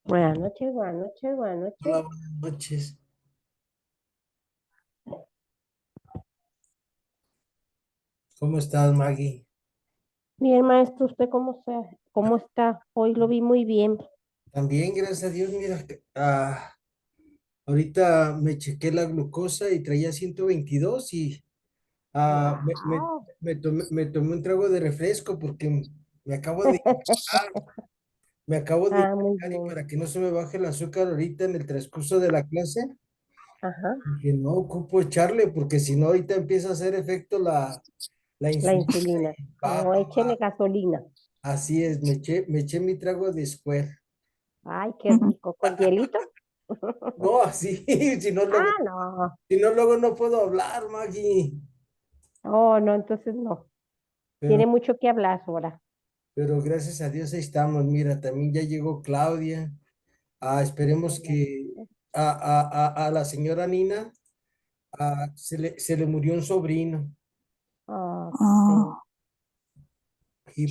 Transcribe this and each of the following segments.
Buenas noches, buenas noches, buenas Hola, noches. buenas noches. ¿Cómo estás, Maggie? Bien, maestro, ¿usted cómo está? Hoy lo vi muy bien. También, gracias a Dios, mira, ahorita me chequé la glucosa y traía 122 y ah, me, me- Wow. me tomé un trago de refresco porque me acabo de inyectar, me acabo de Ah, muy inyectar y bien. para que no se me baje el azúcar ahorita en el transcurso de la clase, Ajá, dije, no ocupo echarle porque si no ahorita empieza a hacer efecto la la insulina insulina. y No, échele gasolina. así es, me eché mi trago de Square. Ay, qué rico. ¿Con hielito? No, así, si no luego, Ah, no. si no luego no puedo hablar, Maggie. Oh, no, entonces no. Pero, Tiene mucho que hablar ahora. pero gracias a Dios ahí estamos. Mira, también ya llegó Claudia. Esperemos que a la señora Nina se le murió un sobrino. Ah, sí. Ah. Y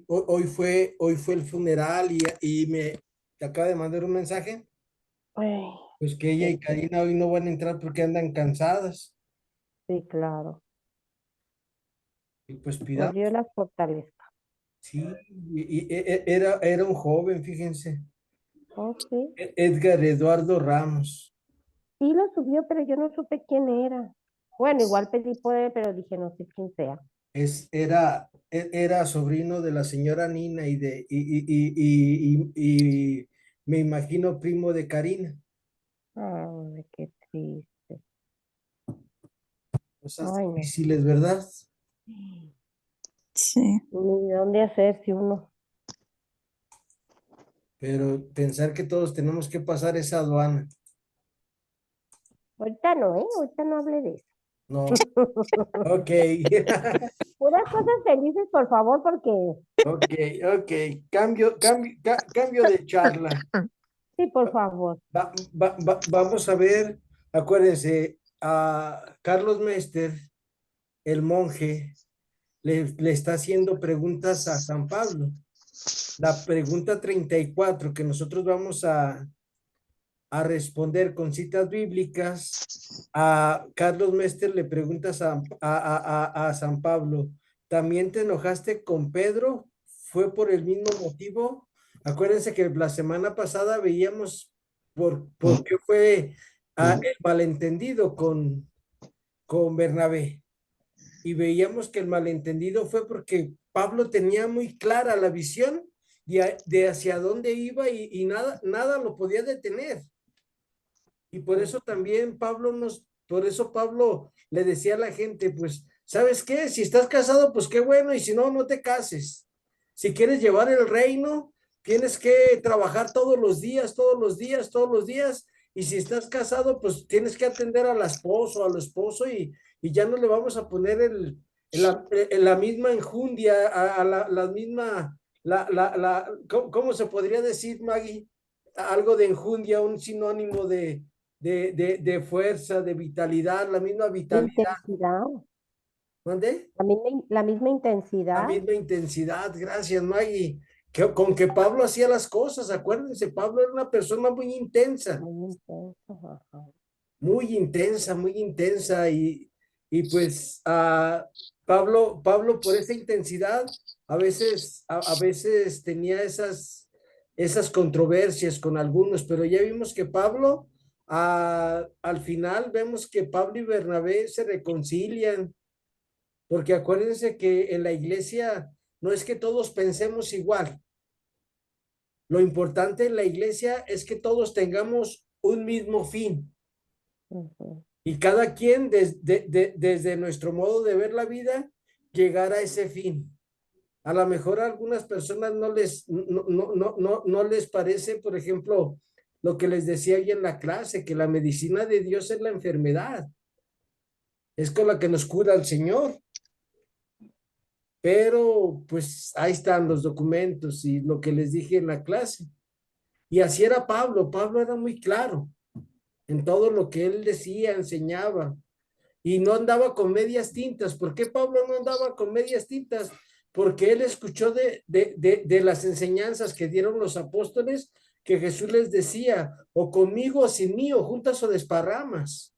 pues hoy fue el funeral y te acaba de mandar un mensaje. Ay, Pues que ella y qué Karina hoy no van a entrar porque andan cansadas. sí, claro. Y pues Pues pidamos, Dios las fortalezca. sí, era un joven, fíjense. Oh, sí. Edgar Eduardo Ramos. Sí lo subió, pero yo no supe quién era. Bueno, igual pedí por él, pero dije no sé quién sea. Era sobrino de la señora Nina y me imagino primo de Karina. Ay, qué triste. Cosas Ay, no. difíciles, ¿verdad? Sí. Ni dónde hacerse uno. Pero pensar que todos tenemos que pasar esa aduana. Ahorita no, ¿eh? Ahorita no hable de eso. No, ok. Puras cosas felices, por favor, porque Ok, ok. Cambio de charla. sí, por favor. Vamos a ver, acuérdense, a Carlos Mester, el monje, le está haciendo preguntas a San Pablo. La pregunta 34 que nosotros vamos a responder con citas bíblicas, a Carlos Mester le pregunta a San Pablo, ¿también te enojaste con Pedro? ¿Fue por el mismo motivo? Acuérdense que la semana pasada veíamos por qué fue el malentendido con Bernabé. Y veíamos que el malentendido fue porque Pablo tenía muy clara la visión de hacia dónde iba y nada lo podía detener. Y por eso también por eso Pablo le decía a la gente, pues, ¿sabes qué? Si estás casado, pues qué bueno, y si no, no te cases. Si quieres llevar el reino, tienes que trabajar todos los días, todos los días, todos los días, y si estás casado, pues tienes que atender a la esposa o al esposo y ya no le vamos a poner la misma enjundia, la misma, ¿cómo se podría decir, Maggie? Algo de enjundia, un sinónimo de fuerza, de vitalidad, la misma De vitalidad. intensidad. ¿Dónde? La misma La intensidad. misma intensidad. Gracias, Maggie. Con que Pablo hacía las cosas, acuérdense, Pablo era una persona Muy intenso. Ajá. muy intensa, muy intensa y pues Pablo por esa intensidad a veces tenía esas controversias con algunos, pero ya vimos que Pablo, al final vemos que Pablo y Bernabé se reconcilian, porque acuérdense que en la iglesia no es que todos pensemos igual, lo importante en la iglesia es que todos tengamos un mismo fin. Ujú. Y cada quien desde nuestro modo de ver la vida, llegar a ese fin. A lo mejor a algunas personas no les parece, por ejemplo, lo que les decía hoy en la clase, que la medicina de Dios es la enfermedad, es con la que nos cura el Señor. Pero pues ahí están los documentos y lo que les dije en la clase. Y así era Pablo. Pablo era muy claro en todo lo que él decía, enseñaba. Y no andaba con medias tintas. ¿Por qué Pablo no andaba con medias tintas? Porque él escuchó de las enseñanzas que dieron los apóstoles que Jesús les decía, o conmigo o sin mí, o juntas o desparramas.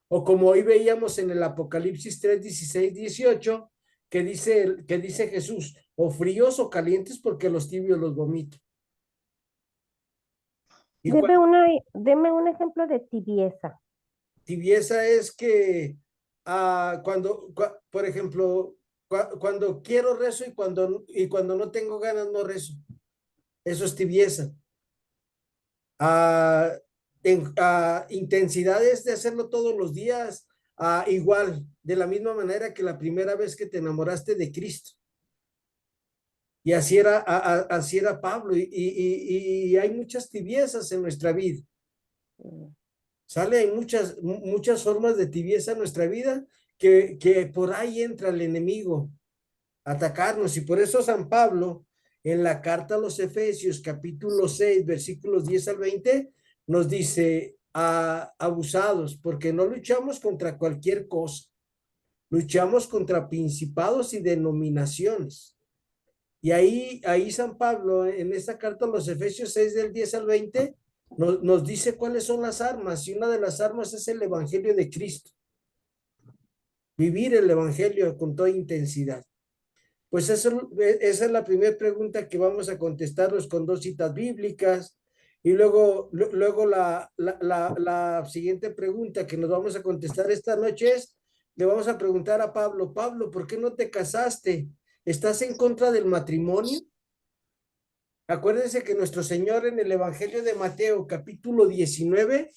O como hoy veíamos en el Apocalipsis 3, 16, 18, que dice Jesús, o fríos o calientes porque los tibios los vomito. Y Deme un ejemplo de tibieza. tibieza es que por ejemplo, cuando quiero rezo y cuando no tengo ganas no rezo. Eso es tibieza. Ah, intensidades de hacerlo todos los días, igual, de la misma manera que la primera vez que te enamoraste de Cristo. Y así era Pablo, y hay muchas tibiezas en nuestra vida. ¿Sale? Hay muchas formas de tibieza en nuestra vida que por ahí entra el enemigo a atacarnos. Y por eso San Pablo, en la carta a los Efesios, capítulo 6, versículos 10 al 20, nos dice, abusados, porque no luchamos contra cualquier cosa, luchamos contra principados y denominaciones. Y ahí San Pablo, en esta carta a los Efesios 6 del 10 al 20, nos dice cuáles son las armas, y una de las armas es el Evangelio de Cristo. Vivir el Evangelio con toda intensidad. Pues esa es la primera pregunta que vamos a contestarnos con dos citas bíblicas. Y luego la siguiente pregunta que nos vamos a contestar esta noche es, le vamos a preguntar a Pablo, Pablo, ¿por qué no te casaste? ¿Estás en contra del matrimonio? Acuérdense que nuestro Señor en el Evangelio de Mateo, capítulo 19,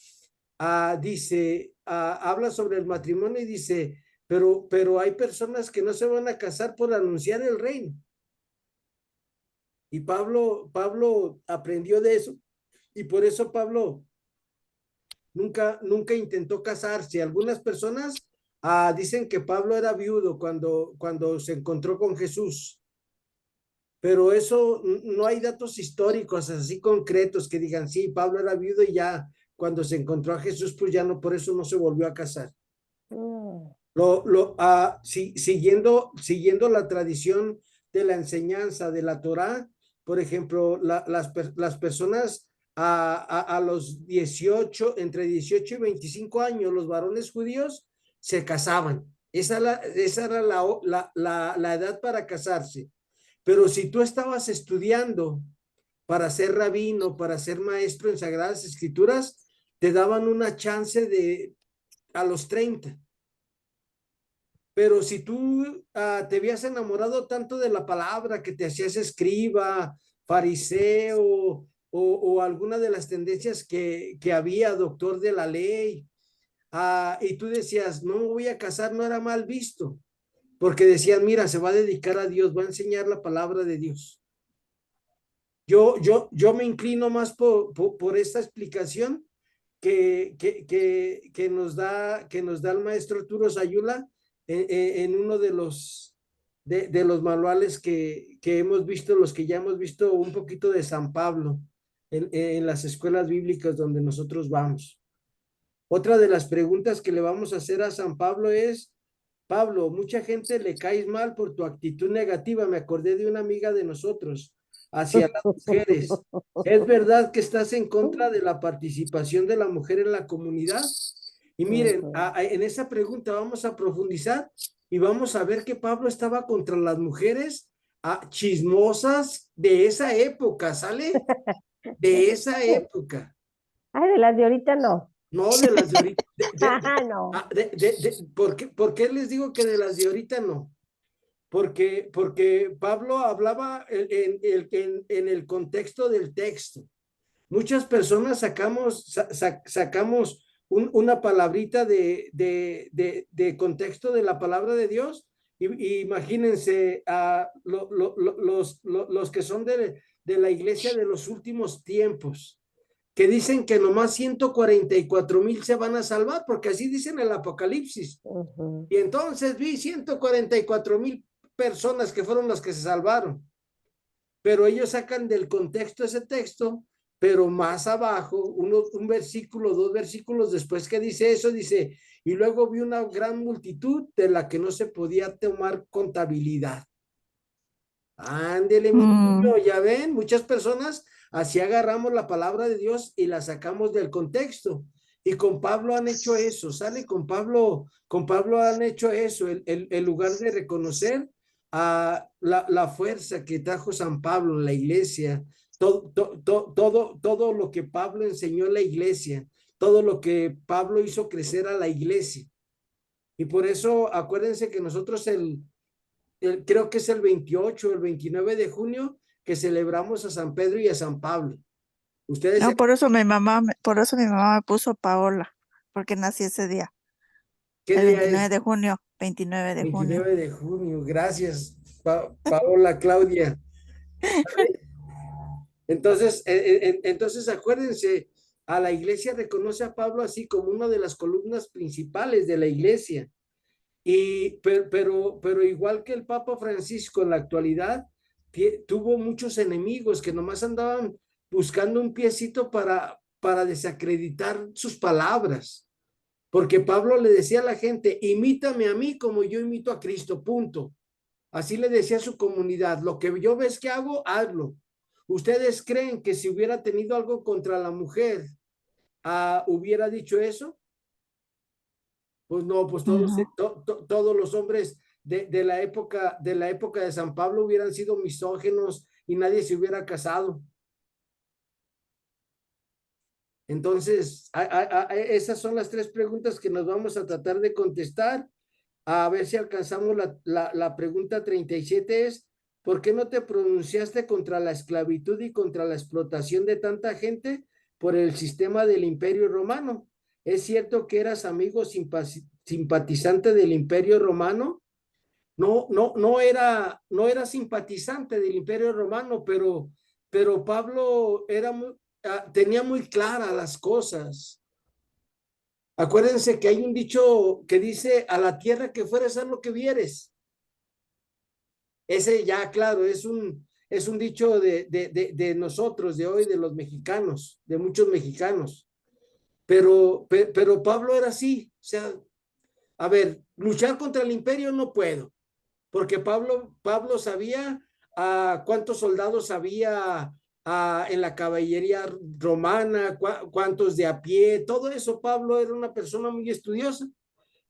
habla sobre el matrimonio y dice, pero hay personas que no se van a casar por anunciar el reino. Y Pablo aprendió de eso, y por eso Pablo nunca intentó casarse. Algunas personas dicen que Pablo era viudo cuando se encontró con Jesús, pero eso no hay datos históricos así concretos que digan, sí, Pablo era viudo y ya cuando se encontró a Jesús, pues ya no, por eso no se volvió a casar. Siguiendo la tradición de la enseñanza de la Torá, por ejemplo, las personas a los 18, entre 18 y 25 años, los varones judíos se casaban. Esa era la edad para casarse. Pero si tú estabas estudiando para ser rabino, para ser maestro en Sagradas Escrituras, te daban una chance a los 30. Pero si tú te habías enamorado tanto de la palabra que te hacías escriba, fariseo o alguna de las tendencias que había, doctor de la ley, y tú decías, no me voy a casar, no era mal visto, porque decían, mira, se va a dedicar a Dios, va a enseñar la palabra de Dios. Yo me inclino más por esta explicación que nos da el maestro Arturo Sayula en uno de los manuales que hemos visto, los que ya hemos visto un poquito de San Pablo en las escuelas bíblicas donde nosotros vamos. Otra de las preguntas que le vamos a hacer a San Pablo es, Pablo, mucha gente le caes mal por tu actitud negativa. Me acordé de una amiga de nosotros hacia las mujeres. ¿Es verdad que estás en contra de la participación de la mujer en la comunidad? Y miren, en esa pregunta vamos a profundizar y vamos a ver que Pablo estaba contra las mujeres chismosas de esa época, ¿sale? De esa época. Ay, de las de ahorita no. No, de las de ahorita. No. ¿Por qué les digo que de las de ahorita no? Porque Pablo hablaba en el contexto del texto. Muchas personas sacamos una palabrita de contexto de la palabra de Dios, y imagínense los que son de la iglesia de los últimos tiempos, que dicen que nomás 144,000 se van a salvar, porque así dicen el Apocalipsis. Y entonces vi 144,000 personas que fueron las que se salvaron. Pero ellos sacan del contexto ese texto, pero más abajo, un versículo, 2 versículos después que dice eso, dice, y luego vi una gran multitud de la que no se podía tomar contabilidad. Ándele, mi niño, ya ven, muchas personas así agarramos la palabra de Dios y la sacamos del contexto. Y con Pablo han hecho eso, ¿sale? Con Pablo han hecho eso, el lugar de reconocer a la fuerza que trajo San Pablo en la iglesia, todo lo que Pablo enseñó en la iglesia, todo lo que Pablo hizo crecer a la iglesia. Y por eso acuérdense que nosotros creo que es el 28 o el 29 de junio que celebramos a San Pedro y a San Pablo. Ustedes, No, por eso mi mamá me puso Paola, porque nací ese día, ¿qué el día 29 es? de junio, 29 de junio. 29 de junio. Gracias, Paola, Claudia. Entonces acuérdense, a la iglesia reconoce a Pablo así como una de las columnas principales de la iglesia. Pero igual que el Papa Francisco en la actualidad, tuvo muchos enemigos que nomás andaban buscando un piecito para desacreditar sus palabras. Porque Pablo le decía a la gente, imítame a mí como yo imito a Cristo, punto. Así le decía a su comunidad, lo que yo ves que hago, hazlo. ¿Ustedes creen que si hubiera tenido algo contra la mujer, hubiera dicho eso? Pues no, pues No. todos los hombres de la época de San Pablo hubieran sido misógenos y nadie se hubiera casado. Entonces, esas son las tres preguntas que nos vamos a tratar de contestar. A ver si alcanzamos la pregunta 37 es, ¿por qué no te pronunciaste contra la esclavitud y contra la explotación de tanta gente por el sistema del Imperio Romano? ¿Es cierto que eras amigo simpatizante del Imperio Romano? No era simpatizante del Imperio Romano, pero Pablo tenía muy claras las cosas. Acuérdense que hay un dicho que dice, a la tierra que fueres, haz lo que vieres. Ese ya, claro, es un dicho de nosotros, de hoy, de los mexicanos, de muchos mexicanos. Pero Pablo era así, o sea, a ver, luchar contra el imperio no puedo, porque Pablo sabía cuántos soldados había en la caballería romana, cuántos de a pie, todo eso. Pablo era una persona muy estudiosa.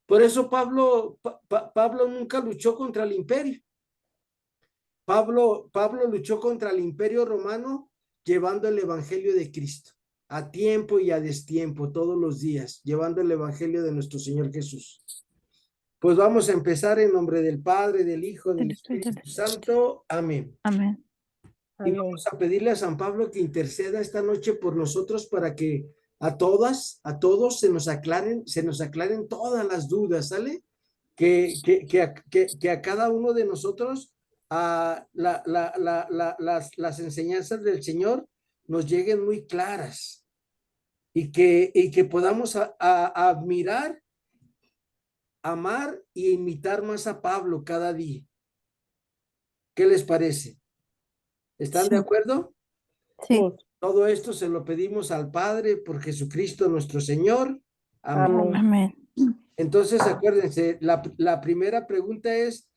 Por eso Pablo nunca luchó contra el imperio. Pablo luchó contra el imperio romano llevando el evangelio de Cristo, a tiempo y a destiempo, todos los días, llevando el evangelio de nuestro Señor Jesús. Pues vamos a empezar en nombre del Padre, del Hijo, del Espíritu Santo. Amén. Amén. Y vamos a pedirle a San Pablo que interceda esta noche por nosotros para que a todos se nos aclaren todas las dudas, ¿sale? Que a cada uno de nosotros las enseñanzas del Señor nos lleguen muy claras y que podamos admirar, amar e imitar más a Pablo cada día. ¿Qué les parece? ¿Están de acuerdo? Sí. Todo esto se lo pedimos al Padre por Jesucristo nuestro Señor. Amén. Amén. Entonces, acuérdense, la primera pregunta es,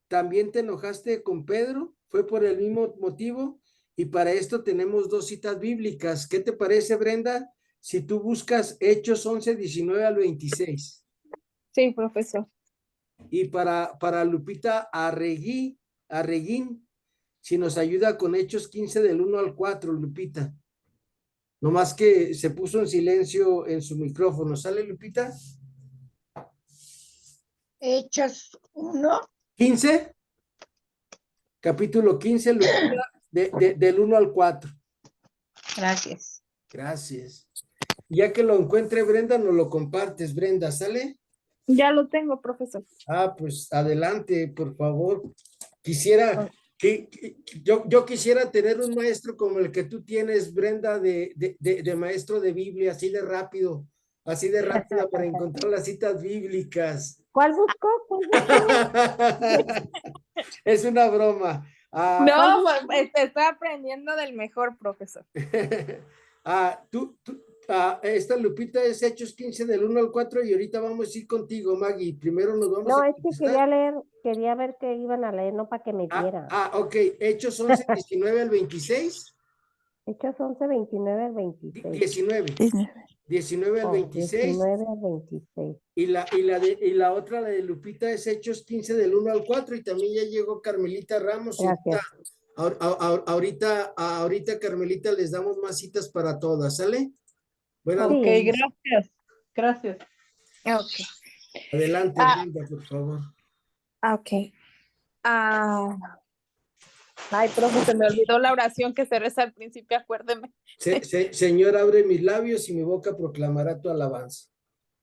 ¿también te enojaste con Pedro? ¿Fue por el mismo motivo? Y para esto tenemos dos citas bíblicas. ¿Qué te parece, Brenda? Si tú buscas Hechos 11, 19 al 26. Sí, profesor. Y para Lupita Arreguín, si nos ayuda con Hechos 15 del 1 al 4, Lupita. Nomás que se puso en silencio en su micrófono. ¿Sale, Lupita? Hechos 1. 15, capítulo 15, Lupita, del 1 al 4. Gracias. Gracias. Ya que lo encuentre Brenda, nos lo compartes, Brenda, ¿sale? Ya lo tengo, profesor. Pues adelante, por favor. Quisiera yo quisiera tener un maestro como el que tú tienes, Brenda, de maestro de Biblia, así de rápido para encontrar las citas bíblicas. ¿Cuál buscó? Es una broma. No, estoy aprendiendo del mejor, profesor. Esta Lupita es Hechos 15 del 1 al 4 y ahorita vamos a ir contigo, Maggie. Primero nos vamos No, a es que contestar. quería ver qué iban a leer, no para que me diera. Ok. Hechos 11, 19 al 26. Hechos 11, 29 al 26. 19. 19 al 26. 19 al 26. Y la otra, la de Lupita, es Hechos 15 del 1 al 4 y también ya llegó Carmelita Ramos. Y Gracias. ahorita, Carmelita, les damos más citas para todas, ¿sale? Buenas Sí. Ok, noches. gracias. Gracias. Ok. Adelante, Brenda, por favor. Ok. Ay, profe, se me olvidó la oración que se reza al principio, acuérdeme. Señor, abre mis labios y mi boca proclamará tu alabanza.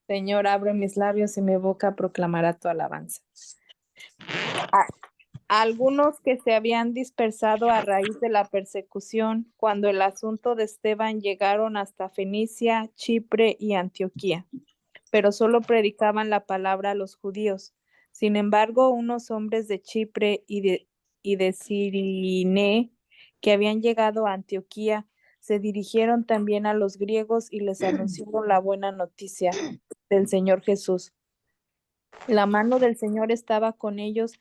Señor, abre mis labios y mi boca proclamará tu alabanza. Algunos que se habían dispersado a raíz de la persecución cuando el asunto de Esteban llegaron hasta Fenicia, Chipre y Antioquía, pero solo predicaban la palabra a los judíos. Sin embargo, unos hombres de Chipre y de Cirene que habían llegado a Antioquía se dirigieron también a los griegos y les anunciaron la buena noticia del Señor Jesús. La mano del Señor estaba con ellos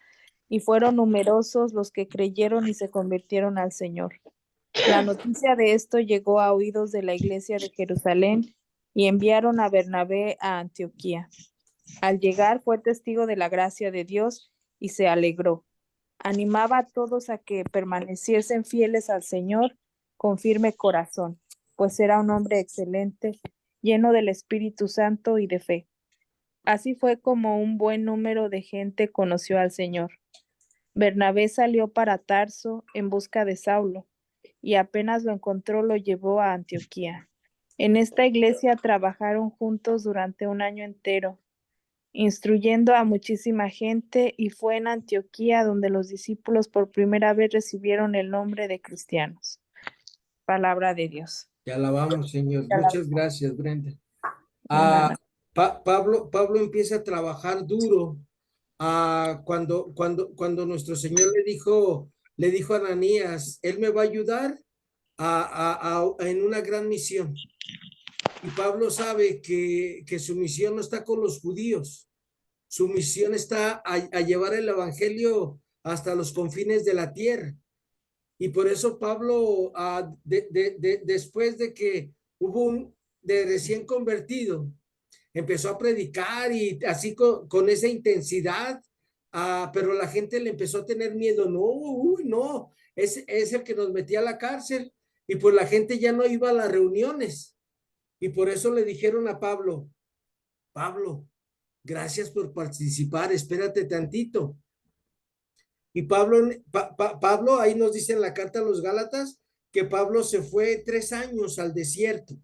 y fueron numerosos los que creyeron y se convirtieron al Señor. La noticia de esto llegó a oídos de la iglesia de Jerusalén y enviaron a Bernabé a Antioquía. Al llegar fue testigo de la gracia de Dios y se alegró. Animaba a todos a que permaneciesen fieles al Señor con firme corazón, pues era un hombre excelente, lleno del Espíritu Santo y de fe. Así fue como un buen número de gente conoció al Señor. Bernabé salió para Tarso en busca de Saulo, y apenas lo encontró lo llevó a Antioquía. En esta iglesia trabajaron juntos durante un año entero, instruyendo a muchísima gente, y fue en Antioquía donde los discípulos por primera vez recibieron el nombre de cristianos. Palabra de Dios. Te alabamos, Señor. Te alabamos. Muchas gracias, Brenda. De nada. Pablo empieza a trabajar duro cuando nuestro Señor le dijo a Ananías, Él me va a ayudar en una gran misión. Y Pablo sabe que su misión no está con los judíos. Su misión está a llevar el evangelio hasta los confines de la tierra. Y por eso Pablo, después de que hubo de recién convertido, empezó a predicar y así con esa intensidad, pero la gente le empezó a tener miedo. No, no, es el que nos metía a la cárcel y pues la gente ya no iba a las reuniones. Y por eso le dijeron a Pablo, gracias por participar, espérate tantito. Y Pablo, ahí nos dice en la carta a los Gálatas que Pablo se fue 3 años al desierto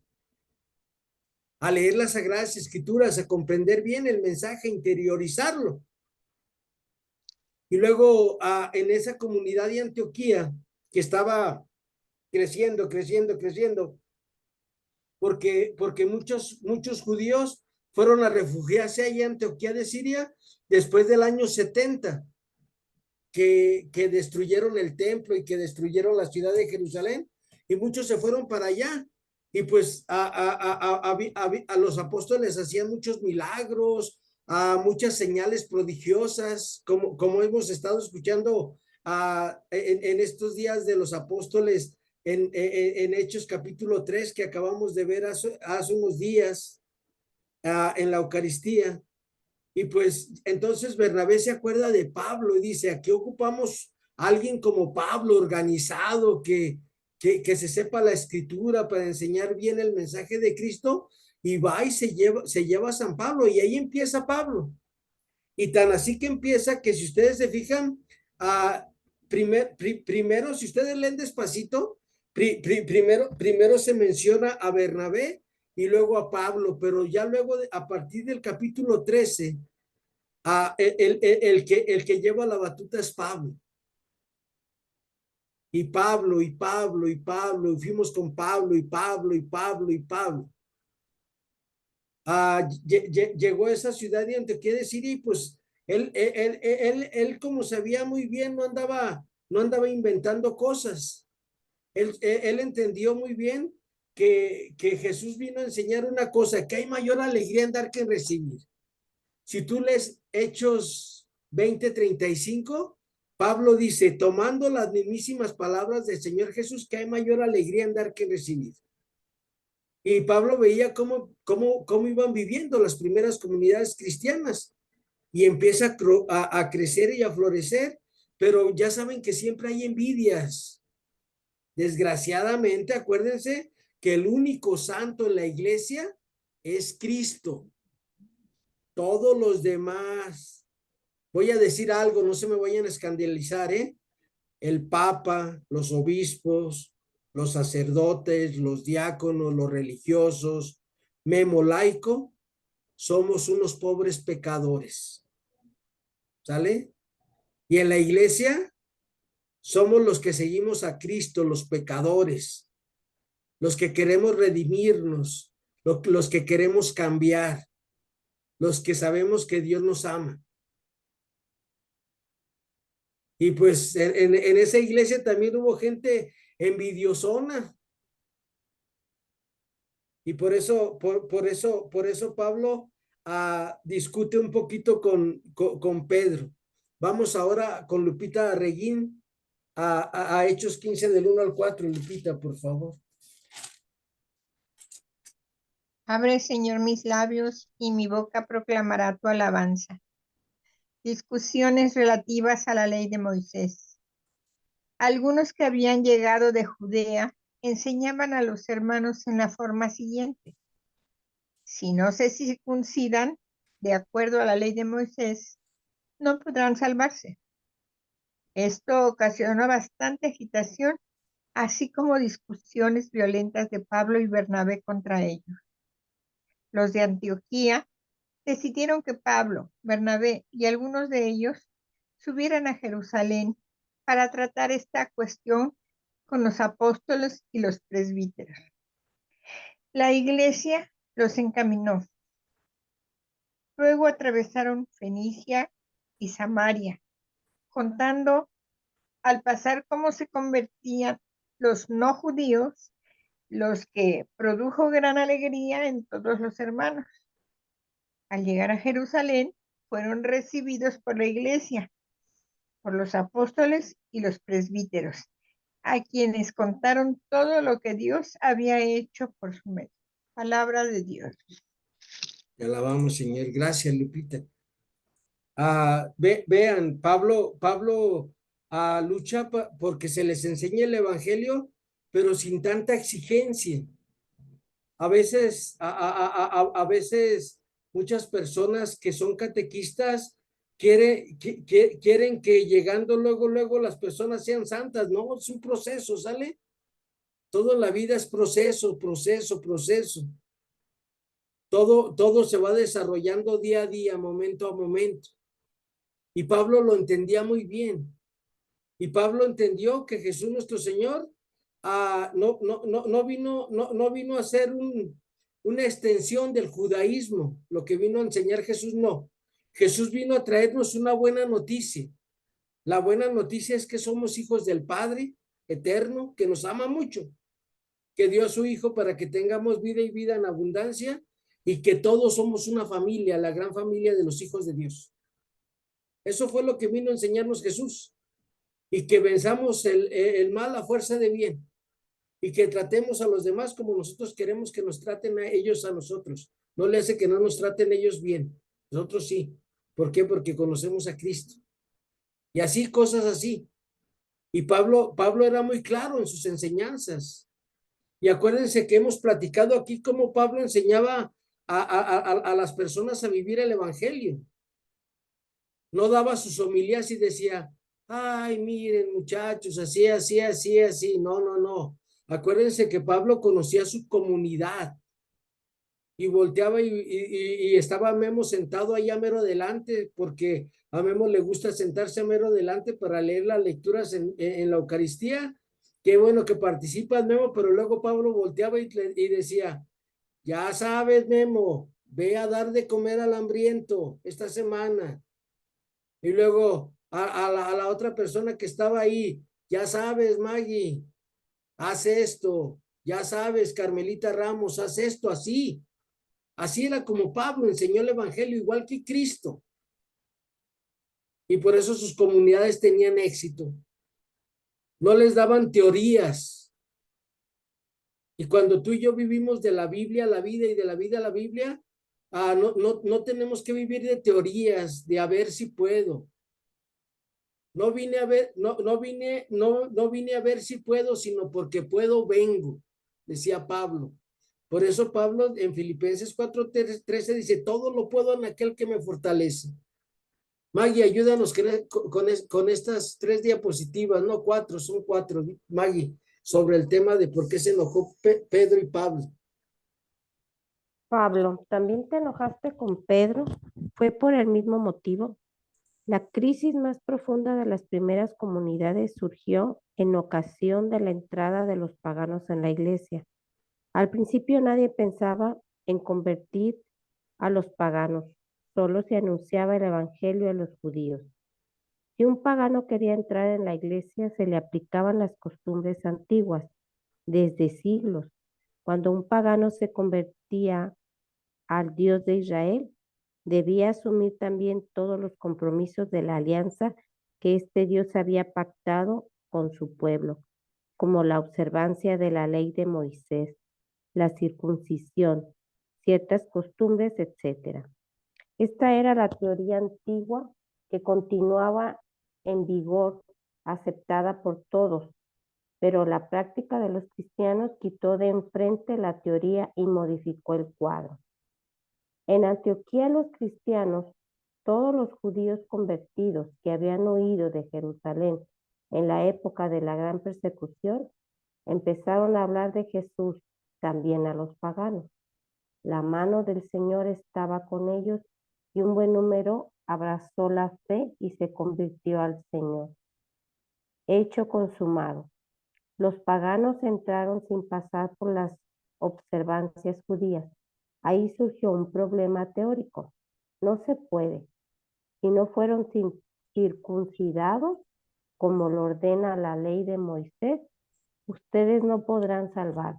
a leer las Sagradas Escrituras, a comprender bien el mensaje, interiorizarlo. Y luego en esa comunidad de Antioquía, que estaba creciendo, porque muchos judíos fueron a refugiarse ahí en Antioquía de Siria después del año 70, que destruyeron el templo y que destruyeron la ciudad de Jerusalén, y muchos se fueron para allá. Y pues a los apóstoles hacían muchos milagros, muchas señales prodigiosas, como hemos estado escuchando en estos días de los apóstoles en Hechos capítulo 3 que acabamos de ver hace unos días en la Eucaristía. Y pues entonces Bernabé se acuerda de Pablo y dice, aquí ocupamos a alguien como Pablo, organizado, que se sepa la escritura para enseñar bien el mensaje de Cristo, y va y se lleva a San Pablo, y ahí empieza Pablo. Y tan así que empieza que si ustedes se fijan, primero, si ustedes leen despacito, primero se menciona a Bernabé y luego a Pablo, pero ya luego a partir del capítulo 13, el que lleva la batuta es Pablo. Y Pablo, y fuimos con Pablo, y Pablo. Llegó a esa ciudad de Antioquía de Siria y pues él como sabía muy bien, no andaba inventando cosas. Él entendió muy bien que Jesús vino a enseñar una cosa, que hay mayor alegría en dar que en recibir. Si tú lees Hechos 20:35, Pablo dice, tomando las mismísimas palabras del Señor Jesús, que hay mayor alegría en dar que en recibir. Y Pablo veía cómo iban viviendo las primeras comunidades cristianas y empieza a crecer y a florecer, pero ya saben que siempre hay envidias. Desgraciadamente, acuérdense que el único santo en la iglesia es Cristo. Todos los demás, voy a decir algo, no se me vayan a escandalizar, el Papa, los obispos, los sacerdotes, los diáconos, los religiosos, Memo laico, somos unos pobres pecadores. ¿Sale? Y en la iglesia somos los que seguimos a Cristo, los pecadores, los que queremos redimirnos, los que queremos cambiar, los que sabemos que Dios nos ama. Y pues en esa iglesia también hubo gente envidiosona. Y por eso Pablo discute un poquito con Pedro. Vamos ahora con Lupita Reguín a Hechos 15 del 1 al 4. Lupita, por favor. Abre, Señor, mis labios y mi boca proclamará tu alabanza. Discusiones relativas a la ley de Moisés. Algunos que habían llegado de Judea enseñaban a los hermanos en la forma siguiente. Si no se circuncidan de acuerdo a la ley de Moisés, no podrán salvarse. Esto ocasionó bastante agitación, así como discusiones violentas de Pablo y Bernabé contra ellos. Los de Antioquía decidieron que Pablo, Bernabé y algunos de ellos subieran a Jerusalén para tratar esta cuestión con los apóstoles y los presbíteros. La iglesia los encaminó. Luego atravesaron Fenicia y Samaria, contando al pasar cómo se convertían los no judíos, los que produjo gran alegría en todos los hermanos. Al llegar a Jerusalén, fueron recibidos por la iglesia, por los apóstoles y los presbíteros, a quienes contaron todo lo que Dios había hecho por su medio. Palabra de Dios. Te alabamos, Señor. Gracias, Lupita. Vean, Pablo lucha porque se les enseñe el evangelio, pero sin tanta exigencia. A veces muchas personas que son catequistas quieren que llegando luego las personas sean santas. No, es un proceso, ¿sale? Toda la vida es proceso. Todo se va desarrollando día a día, momento a momento. Y Pablo lo entendía muy bien. Y Pablo entendió que Jesús nuestro Señor no vino a ser una extensión del judaísmo. Lo que vino a enseñar Jesús, no. Jesús vino a traernos una buena noticia. La buena noticia es que somos hijos del Padre eterno, que nos ama mucho, que dio a su Hijo para que tengamos vida y vida en abundancia, y que todos somos una familia, la gran familia de los hijos de Dios. Eso fue lo que vino a enseñarnos Jesús. Y que venzamos el mal a fuerza de bien. Y que tratemos a los demás como nosotros queremos que nos traten a ellos a nosotros. No le hace que no nos traten ellos bien. Nosotros sí. ¿Por qué? Porque conocemos a Cristo. Y así, cosas así. Y Pablo era muy claro en sus enseñanzas. Y acuérdense que hemos platicado aquí cómo Pablo enseñaba a las personas a vivir el evangelio. No daba sus homilías y decía, ay, miren muchachos, así. No. Acuérdense que Pablo conocía su comunidad y volteaba y estaba Memo sentado allá mero adelante, porque a Memo le gusta sentarse mero adelante para leer las lecturas en la Eucaristía. Qué bueno que participas, Memo, pero luego Pablo volteaba y decía, ya sabes, Memo, ve a dar de comer al hambriento esta semana. Y luego a la otra persona que estaba ahí, ya sabes, Maggie, haz esto. Ya sabes, Carmelita Ramos, haz esto así. Así era como Pablo enseñó el evangelio, igual que Cristo. Y por eso sus comunidades tenían éxito. No les daban teorías. Y cuando tú y yo vivimos de la Biblia a la vida y de la vida a la Biblia, no tenemos que vivir de teorías, de a ver si puedo. No vine a ver, no vine a ver si puedo, sino porque puedo vengo, decía Pablo. Por eso Pablo en Filipenses 4:13 dice, todo lo puedo en aquel que me fortalece. Maggie, ayúdanos con estas 3 diapositivas, no 4, son 4, Maggie, sobre el tema de por qué se enojó Pedro y Pablo. Pablo, ¿también te enojaste con Pedro? ¿Fue por el mismo motivo? La crisis más profunda de las primeras comunidades surgió en ocasión de la entrada de los paganos en la iglesia. Al principio nadie pensaba en convertir a los paganos, solo se anunciaba el evangelio a los judíos. Si un pagano quería entrar en la iglesia, se le aplicaban las costumbres antiguas, desde siglos. Cuando un pagano se convertía al Dios de Israel, debía asumir también todos los compromisos de la alianza que este Dios había pactado con su pueblo, como la observancia de la ley de Moisés, la circuncisión, ciertas costumbres, etc. Esta era la teoría antigua que continuaba en vigor, aceptada por todos, pero la práctica de los cristianos quitó de enfrente la teoría y modificó el cuadro. En Antioquía los cristianos, todos los judíos convertidos que habían huido de Jerusalén en la época de la gran persecución, empezaron a hablar de Jesús también a los paganos. La mano del Señor estaba con ellos y un buen número abrazó la fe y se convirtió al Señor. Hecho consumado. Los paganos entraron sin pasar por las observancias judías. Ahí surgió un problema teórico. No se puede. Si no fueron circuncidados, como lo ordena la ley de Moisés, ustedes no podrán salvar.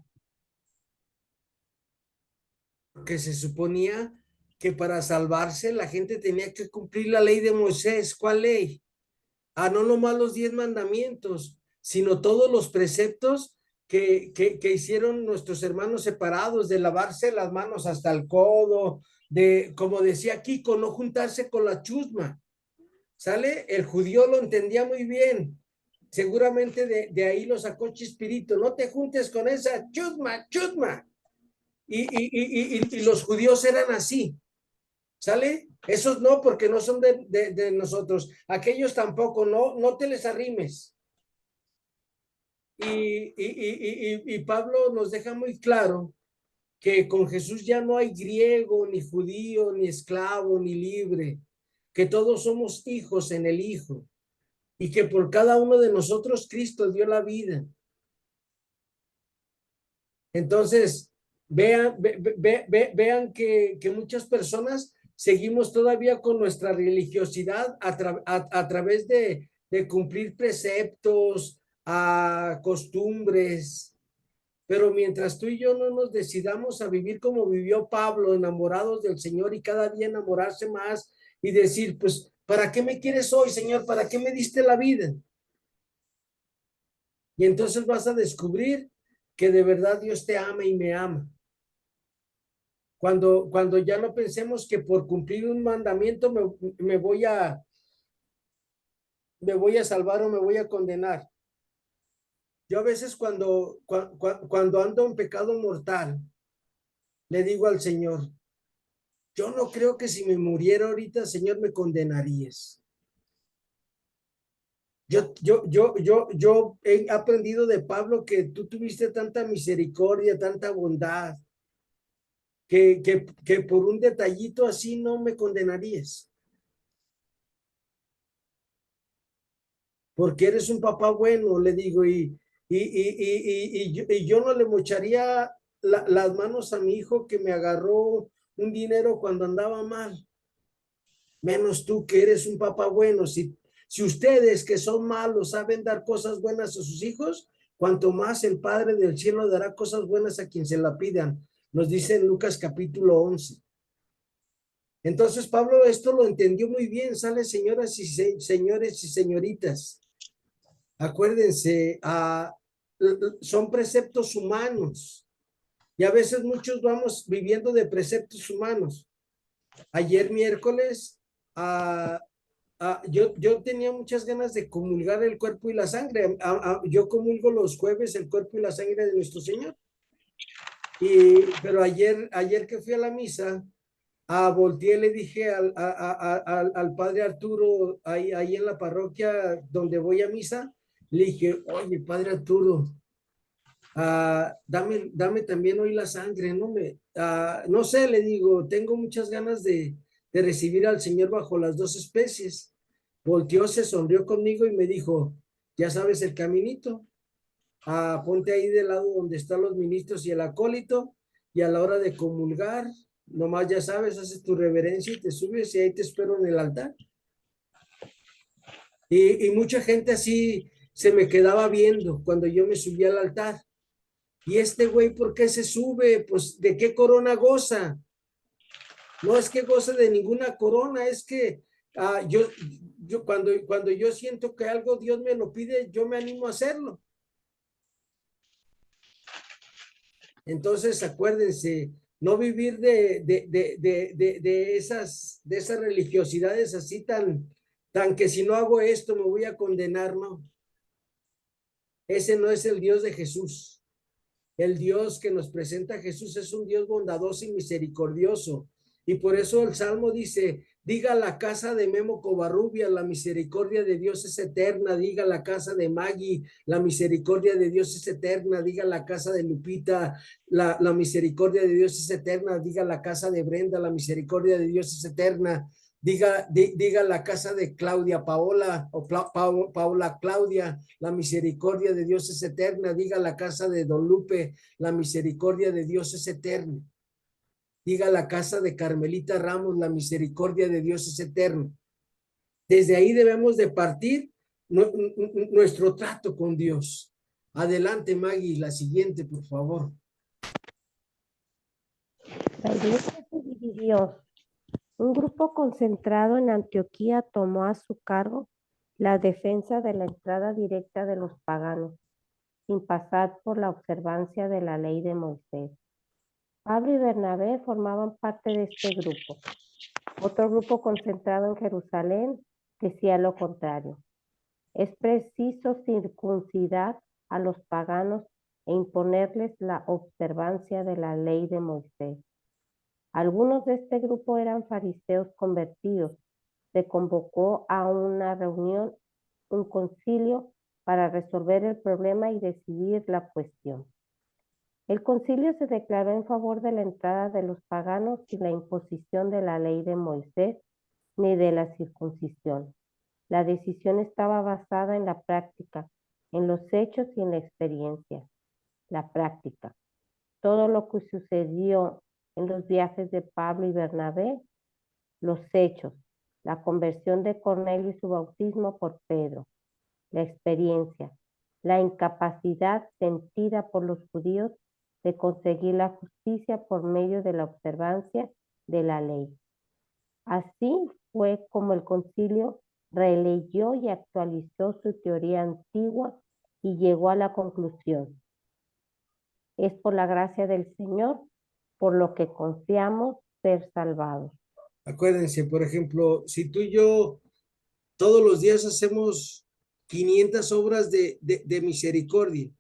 Porque se suponía que para salvarse la gente tenía que cumplir la ley de Moisés. ¿Cuál ley? No nomás los 10 mandamientos, sino todos los preceptos que hicieron nuestros hermanos separados, de lavarse las manos hasta el codo, de, como decía Kiko, no juntarse con la chusma. ¿Sale? El judío lo entendía muy bien. Seguramente de ahí lo sacó Chispirito. No te juntes con esa chusma, chusma. Y los judíos eran así. ¿Sale? Esos no, porque no son de nosotros. Aquellos tampoco, no te les arrimes. Y Pablo nos deja muy claro que con Jesús ya no hay griego, ni judío, ni esclavo, ni libre, que todos somos hijos en el Hijo, y que por cada uno de nosotros Cristo dio la vida. Entonces, vean que muchas personas seguimos todavía con nuestra religiosidad a través de cumplir preceptos, costumbres. Pero mientras tú y yo no nos decidamos a vivir como vivió Pablo, enamorados del Señor y cada día enamorarse más y decir, pues, ¿para qué me quieres hoy, Señor? ¿Para qué me diste la vida? Y entonces vas a descubrir que de verdad Dios te ama y me ama. Cuando ya no pensemos que por cumplir un mandamiento me voy a salvar o me voy a condenar. Yo a veces cuando ando en pecado mortal, le digo al Señor, yo no creo que si me muriera ahorita, Señor, me condenarías. Yo he aprendido de Pablo que tú tuviste tanta misericordia, tanta bondad, que por un detallito así no me condenarías. Porque eres un papá bueno, le digo, y yo no le mocharía las manos a mi hijo que me agarró un dinero cuando andaba mal. Menos tú que eres un papá bueno. Si ustedes que son malos saben dar cosas buenas a sus hijos, cuanto más el Padre del cielo dará cosas buenas a quien se la pidan, nos dice en Lucas capítulo 11. Entonces Pablo esto lo entendió muy bien, sale señoras y señores y señoritas. Acuérdense, son preceptos humanos y a veces muchos vamos viviendo de preceptos humanos. Ayer miércoles, yo tenía muchas ganas de comulgar el cuerpo y la sangre. Yo comulgo los jueves el cuerpo y la sangre de nuestro Señor. Pero ayer que fui a la misa, volteé, le dije al padre Arturo, ahí en la parroquia donde voy a misa, le dije, oye, padre Arturo, dame también hoy la sangre, no sé, le digo, tengo muchas ganas de recibir al Señor bajo las dos especies. Volteó, se sonrió conmigo y me dijo, ya sabes el caminito, ponte ahí del lado donde están los ministros y el acólito, y a la hora de comulgar, nomás ya sabes, haces tu reverencia y te subes y ahí te espero en el altar. Y mucha gente así se me quedaba viendo cuando yo me subía al altar. Y este güey, ¿por qué se sube? Pues, ¿de qué corona goza? No es que goce de ninguna corona, es que yo cuando yo siento que algo Dios me lo pide, yo me animo a hacerlo. Entonces, acuérdense, no vivir de esas religiosidades así tan que si no hago esto me voy a condenar, no. Ese no es el Dios de Jesús. El Dios que nos presenta Jesús es un Dios bondadoso y misericordioso. Y por eso el Salmo dice, diga la casa de Memo Covarrubia, la misericordia de Dios es eterna. Diga la casa de Maggie, la misericordia de Dios es eterna. Diga la casa de Lupita, la misericordia de Dios es eterna. Diga la casa de Brenda, la misericordia de Dios es eterna. Diga la casa de Claudia Paola o Paola Claudia, la misericordia de Dios es eterna. Diga la casa de Don Lupe, la misericordia de Dios es eterna. Diga la casa de Carmelita Ramos, la misericordia de Dios es eterna. Desde ahí debemos de partir nuestro trato con Dios. Adelante, Maggie, la siguiente, por favor. La iglesia se dividió. Un grupo concentrado en Antioquía tomó a su cargo la defensa de la entrada directa de los paganos, sin pasar por la observancia de la ley de Moisés. Pablo y Bernabé formaban parte de este grupo. Otro grupo concentrado en Jerusalén decía lo contrario. Es preciso circuncidar a los paganos e imponerles la observancia de la ley de Moisés. Algunos de este grupo eran fariseos convertidos. Se convocó a una reunión, un concilio, para resolver el problema y decidir la cuestión. El concilio se declaró en favor de la entrada de los paganos sin la imposición de la ley de Moisés ni de la circuncisión. La decisión estaba basada en la práctica, en los hechos y en la experiencia. La práctica. Todo lo que sucedió en los viajes de Pablo y Bernabé, los hechos, la conversión de Cornelio y su bautismo por Pedro, la experiencia, la incapacidad sentida por los judíos de conseguir la justicia por medio de la observancia de la ley. Así fue como el concilio releyó y actualizó su teoría antigua y llegó a la conclusión: es por la gracia del Señor por lo que confiamos ser salvados. Acuérdense, por ejemplo, si tú y yo todos los días hacemos 500 obras de misericordia,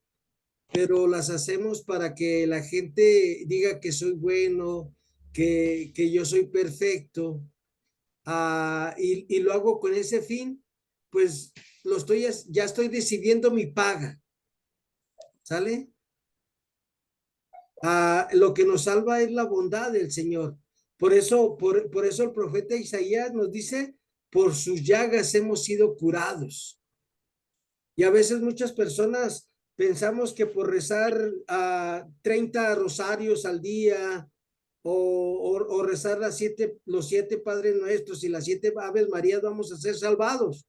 pero las hacemos para que la gente diga que soy bueno, que yo soy perfecto, y lo hago con ese fin, pues ya estoy decidiendo mi paga, ¿sale? Lo que nos salva es la bondad del Señor. Por eso el profeta Isaías nos dice, por sus llagas hemos sido curados. Y a veces muchas personas pensamos que por rezar 30 rosarios al día o rezar los 7 Padres Nuestros y las 7 Aves Marías vamos a ser salvados.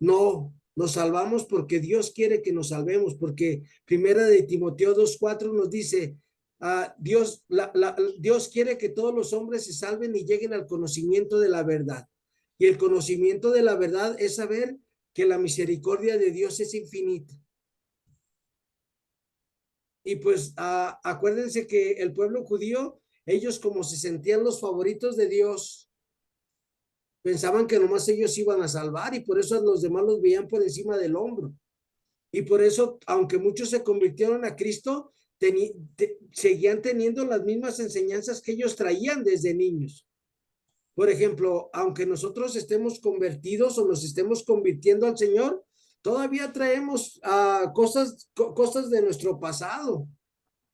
No, Nos salvamos porque Dios quiere que nos salvemos, porque primera de Timoteo 2:4 nos dice, Dios quiere que todos los hombres se salven y lleguen al conocimiento de la verdad. Y el conocimiento de la verdad es saber que la misericordia de Dios es infinita. Y pues acuérdense que el pueblo judío, ellos como se sentían los favoritos de Dios, pensaban que nomás ellos iban a salvar y por eso los demás los veían por encima del hombro. Y por eso, aunque muchos se convirtieron a Cristo, seguían teniendo las mismas enseñanzas que ellos traían desde niños. Por ejemplo, aunque nosotros estemos convertidos o nos estemos convirtiendo al Señor, todavía traemos cosas de nuestro pasado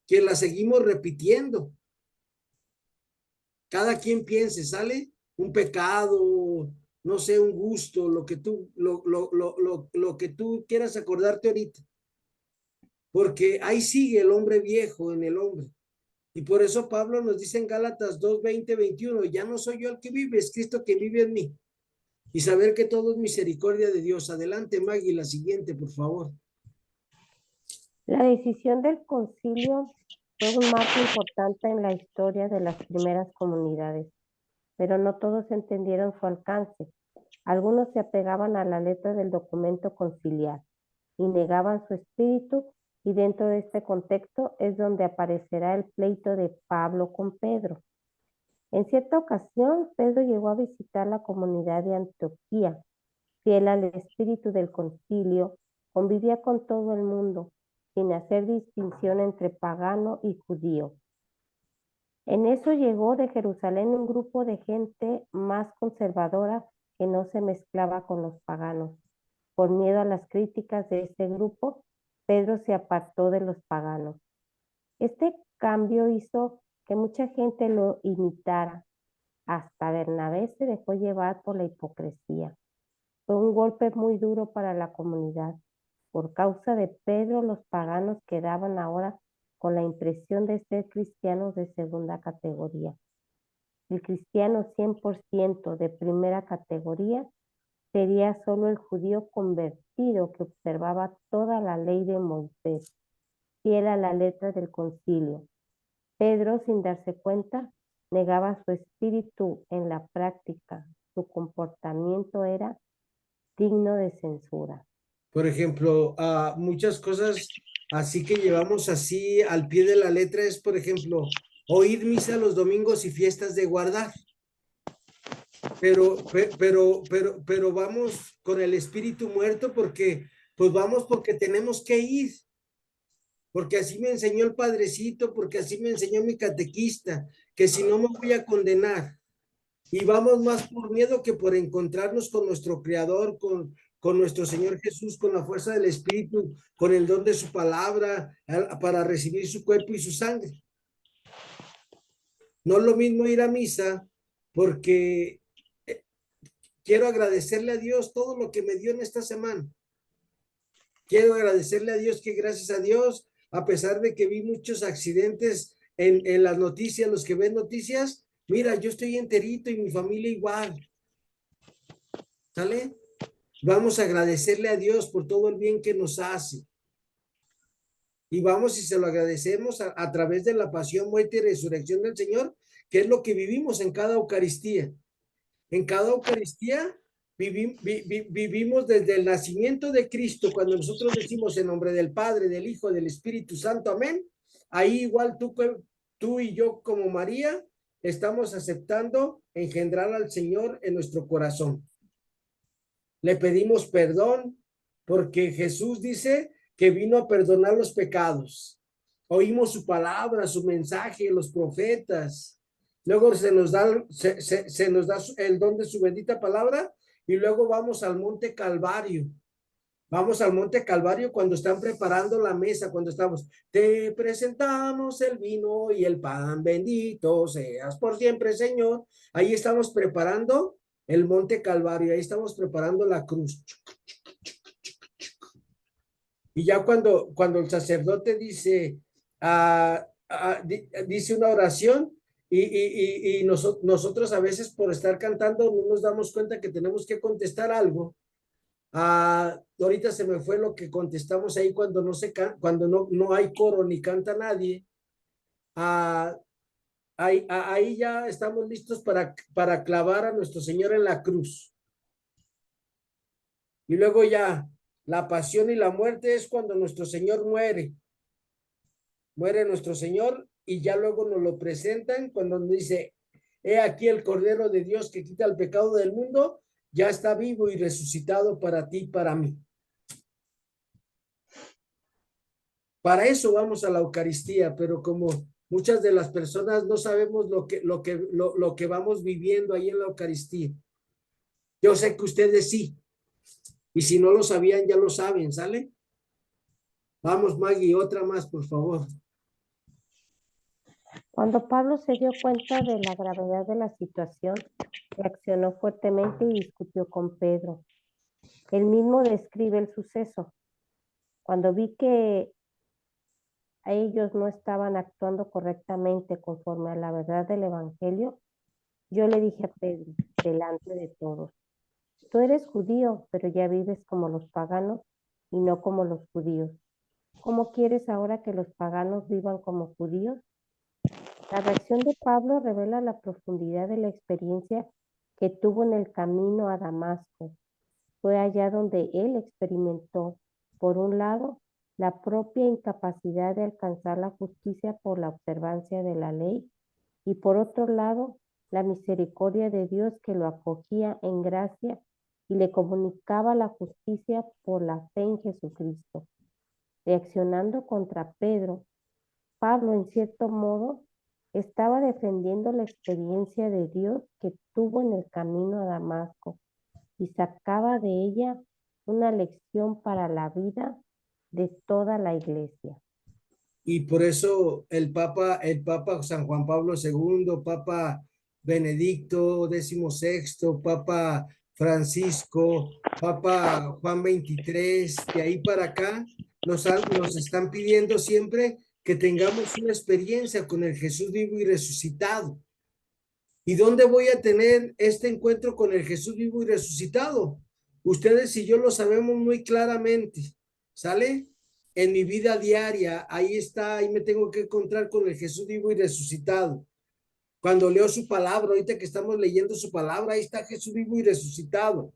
que las seguimos repitiendo. Cada quien piense, ¿sale? Un pecado, no sé, un gusto, lo que tú quieras acordarte ahorita. Porque ahí sigue el hombre viejo en el hombre. Y por eso Pablo nos dice en Gálatas 2:20-21, ya no soy yo el que vive, es Cristo que vive en mí. Y saber que todo es misericordia de Dios. Adelante, Maggie, la siguiente, por favor. La decisión del concilio fue un marco importante en la historia de las primeras comunidades, pero no todos entendieron su alcance. Algunos se apegaban a la letra del documento conciliar y negaban su espíritu, y dentro de este contexto es donde aparecerá el pleito de Pablo con Pedro. En cierta ocasión, Pedro llegó a visitar la comunidad de Antioquía. Fiel al espíritu del concilio, convivía con todo el mundo, sin hacer distinción entre pagano y judío. En eso llegó de Jerusalén un grupo de gente más conservadora que no se mezclaba con los paganos. Por miedo a las críticas de este grupo, Pedro se apartó de los paganos. Este cambio hizo que mucha gente lo imitara. Hasta Bernabé se dejó llevar por la hipocresía. Fue un golpe muy duro para la comunidad. Por causa de Pedro, los paganos quedaban ahora con la impresión de ser cristianos de segunda categoría. El cristiano 100% de primera categoría sería solo el judío convertido que observaba toda la ley de Moisés, fiel a la letra del concilio. Pedro, sin darse cuenta, negaba su espíritu en la práctica. Su comportamiento era digno de censura. Por ejemplo, muchas cosas así que llevamos así al pie de la letra es, por oír misa los domingos y fiestas de guardar. Pero vamos con el espíritu muerto porque tenemos que ir. Porque así me enseñó el padrecito, porque así me enseñó mi catequista, que si no me voy a condenar. Y vamos más por miedo que por encontrarnos con nuestro Creador, con nuestro Señor Jesús, con la fuerza del Espíritu, con el don de su palabra, para recibir su cuerpo y su sangre. No es lo mismo ir a misa, porque quiero agradecerle a Dios todo lo que me dio en esta semana. Quiero agradecerle a Dios que gracias a Dios, a pesar de que vi muchos accidentes en las noticias, los que ven noticias, mira, yo estoy enterito y mi familia igual. ¿Sale? Vamos a agradecerle a Dios por todo el bien que nos hace. Y vamos y se lo agradecemos a través de la pasión, muerte y resurrección del Señor, que es lo que vivimos en cada Eucaristía. En cada Eucaristía vivimos desde el nacimiento de Cristo, cuando nosotros decimos en nombre del Padre, del Hijo, del Espíritu Santo, amén. Ahí igual tú y yo como María estamos aceptando engendrar al Señor en nuestro corazón. Le pedimos perdón porque Jesús dice que vino a perdonar los pecados. Oímos su palabra, su mensaje, los profetas. Luego se nos da el don de su bendita palabra y luego vamos al Monte Calvario. Vamos al Monte Calvario cuando están preparando la mesa, cuando estamos, te presentamos el vino y el pan, bendito seas por siempre, Señor. Ahí estamos preparando el Monte Calvario, ahí estamos preparando la cruz. Y ya cuando el sacerdote dice, dice una oración, y nosotros a veces por estar cantando no nos damos cuenta que tenemos que contestar algo. Ahorita se me fue lo que contestamos ahí cuando cuando no hay coro ni canta nadie. Ahí ya estamos listos para clavar a nuestro Señor en la cruz. Y luego ya, la pasión y la muerte es cuando nuestro Señor muere. Muere nuestro Señor y ya luego nos lo presentan cuando nos dice, he aquí el Cordero de Dios que quita el pecado del mundo, ya está vivo y resucitado para ti y para mí. Para eso vamos a la Eucaristía, pero como muchas de las personas no sabemos lo que vamos viviendo ahí en la Eucaristía. Yo sé que ustedes sí. Y si no lo sabían, ya lo saben, ¿sale? Vamos, Maggie, otra más, por favor. Cuando Pablo se dio cuenta de la gravedad de la situación, reaccionó fuertemente y discutió con Pedro. Él mismo describe el suceso. Cuando vi que a ellos no estaban actuando correctamente conforme a la verdad del Evangelio, yo le dije a Pedro, delante de todos, tú eres judío, pero ya vives como los paganos y no como los judíos. ¿Cómo quieres ahora que los paganos vivan como judíos? La reacción de Pablo revela la profundidad de la experiencia que tuvo en el camino a Damasco. Fue allá donde él experimentó, por un lado, la propia incapacidad de alcanzar la justicia por la observancia de la ley y por otro lado, la misericordia de Dios que lo acogía en gracia y le comunicaba la justicia por la fe en Jesucristo. Reaccionando contra Pedro, Pablo, en cierto modo, estaba defendiendo la experiencia de Dios que tuvo en el camino a Damasco y sacaba de ella una lección para la vida de toda la iglesia. Y por eso el Papa San Juan Pablo II, Papa Benedicto XVI, Papa Francisco, Papa Juan XXIII, de ahí para acá, nos están pidiendo siempre que tengamos una experiencia con el Jesús vivo y resucitado. ¿Y dónde voy a tener este encuentro con el Jesús vivo y resucitado? Ustedes y yo lo sabemos muy claramente, ¿sale? En mi vida diaria, ahí está, ahí me tengo que encontrar con el Jesús vivo y resucitado. Cuando leo su palabra, ahorita que estamos leyendo su palabra, ahí está Jesús vivo y resucitado.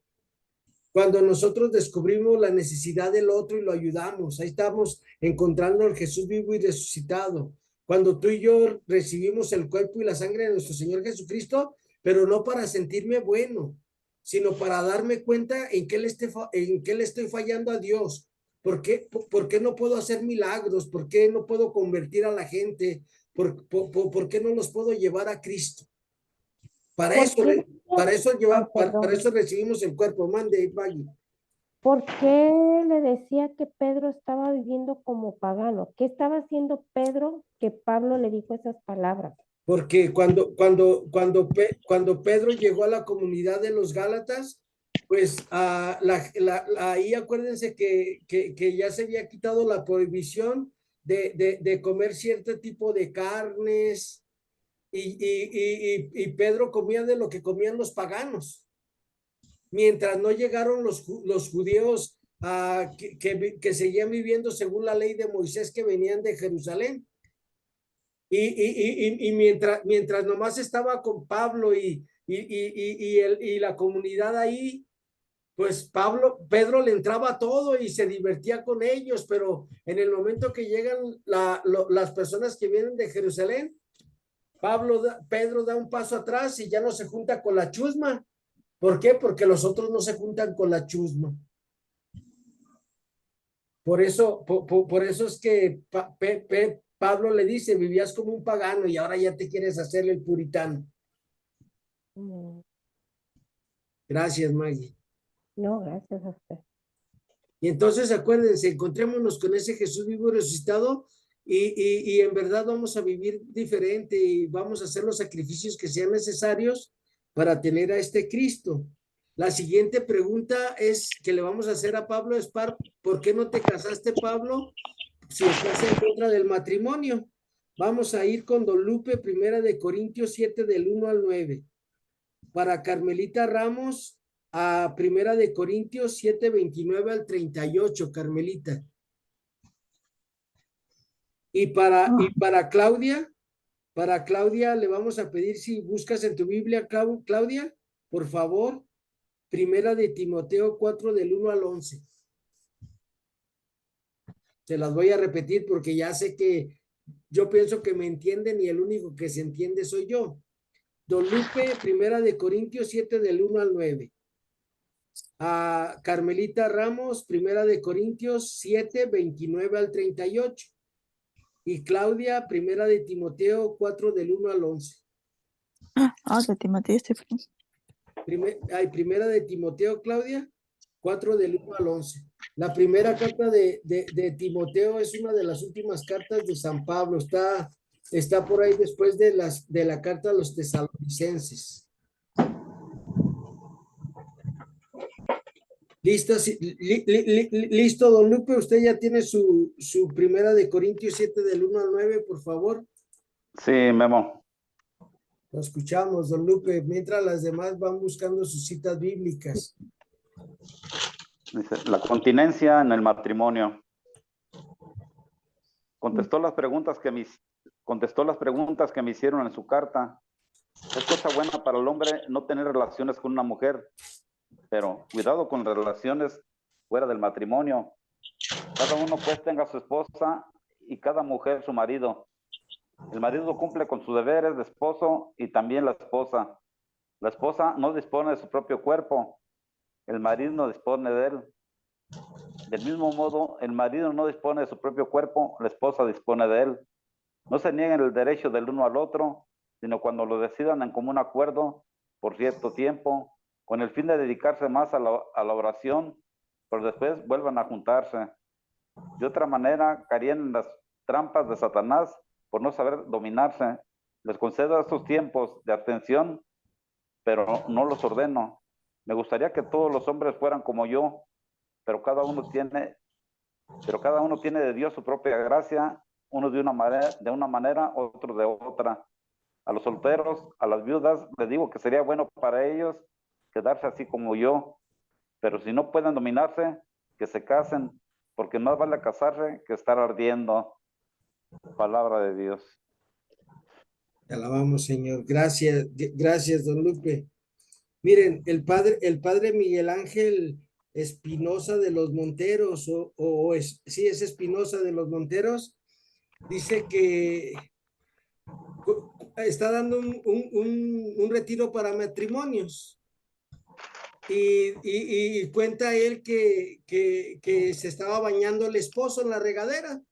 Cuando nosotros descubrimos la necesidad del otro y lo ayudamos, ahí estamos encontrando al Jesús vivo y resucitado. Cuando tú y yo recibimos el cuerpo y la sangre de nuestro Señor Jesucristo, pero no para sentirme bueno, sino para darme cuenta en qué le estoy fallando a Dios. ¿Por qué no puedo hacer milagros? ¿Por qué no puedo convertir a la gente? ¿Por qué no los puedo llevar a Cristo? Para eso recibimos el cuerpo. Mande, Maggie. ¿Por qué le decía que Pedro estaba viviendo como pagano? ¿Qué estaba haciendo Pedro que Pablo le dijo esas palabras? Porque cuando Pedro llegó a la comunidad de los Gálatas, pues ahí acuérdense que ya se había quitado la prohibición de comer cierto tipo de carnes y Pedro comía de lo que comían los paganos. Mientras no llegaron los judíos que seguían viviendo según la ley de Moisés que venían de Jerusalén. Y mientras nomás estaba con Pablo y la comunidad ahí, pues Pedro le entraba a todo y se divertía con ellos, pero en el momento que llegan las personas que vienen de Jerusalén, Pedro da un paso atrás y ya no se junta con la chusma. ¿Por qué? Porque los otros no se juntan con la chusma. Por eso es que Pablo le dice, vivías como un pagano y ahora ya te quieres hacer el puritano. Gracias, Maggie. No, gracias a usted. Y entonces acuérdense, encontrémonos con ese Jesús vivo y resucitado y en verdad vamos a vivir diferente y vamos a hacer los sacrificios que sean necesarios para tener a este Cristo. La siguiente pregunta que le vamos a hacer a Pablo es, ¿por qué no te casaste, Pablo, si estás en contra del matrimonio? Vamos a ir con Don Lupe, 1 Corintios 7, del 1 al 9. Para Carmelita Ramos, a Primera de Corintios 7, 29 al 38, Carmelita. Y para Claudia le vamos a pedir si buscas en tu Biblia, Claudia, por favor, Primera de Timoteo 4 del 1 al 11. Se las voy a repetir porque ya sé que yo pienso que me entienden y el único que se entiende soy yo. Don Lupe, Primera de Corintios 7 del 1 al 9. A Carmelita Ramos, Primera de Corintios 7, 29 al 38. Y Claudia, Primera de Timoteo 4 del 1 al 11. De Timoteo, Primera de Timoteo, Claudia, 4 del 1 al 11. La primera carta de Timoteo es una de las últimas cartas de San Pablo. Está por ahí después de la carta a los tesalonicenses. ¿Listo? Listo, don Lupe, usted ya tiene su Primera de Corintios 7 del 1 al 9, por favor. Sí, Memo. Lo escuchamos, don Lupe, mientras las demás van buscando sus citas bíblicas. Dice, la continencia en el matrimonio. Contestó las preguntas que me hicieron en su carta. Es cosa buena para el hombre no tener relaciones con una mujer, pero cuidado con relaciones fuera del matrimonio. Cada uno pues tenga a su esposa y cada mujer su marido. El marido cumple con sus deberes de esposo y también la esposa. La esposa no dispone de su propio cuerpo. El marido no dispone de él. Del mismo modo, el marido no dispone de su propio cuerpo, la esposa dispone de él. No se nieguen el derecho del uno al otro, sino cuando lo decidan en común acuerdo, por cierto tiempo, con el fin de dedicarse más a la oración, pero después vuelvan a juntarse. De otra manera, caerían en las trampas de Satanás por no saber dominarse. Les concedo estos tiempos de abstención, pero no los ordeno. Me gustaría que todos los hombres fueran como yo, pero cada uno tiene de Dios su propia gracia, uno de una manera, otro de otra. A los solteros, a las viudas, les digo que sería bueno para ellos quedarse así como yo, pero si no pueden dominarse, que se casen, porque más vale casarse que estar ardiendo. Palabra de Dios. Te alabamos, Señor. Gracias, don Lupe. Miren, el padre Miguel Ángel Espinosa de los Monteros, sí, es Espinosa de los Monteros, dice que está dando un retiro para matrimonios. Y cuenta él que se estaba bañando el esposo en la regadera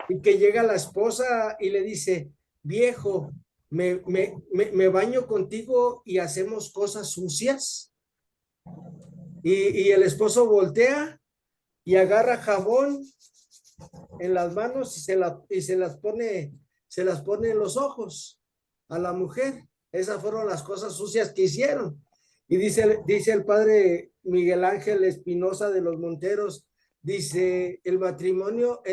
y que llega la esposa y le dice, viejo, me baño contigo y hacemos cosas sucias. Y el esposo voltea y agarra jabón en las manos y se las pone en los ojos a la mujer. Esas fueron las cosas sucias que hicieron. Y dice el padre Miguel Ángel Espinosa de los Monteros, dice, en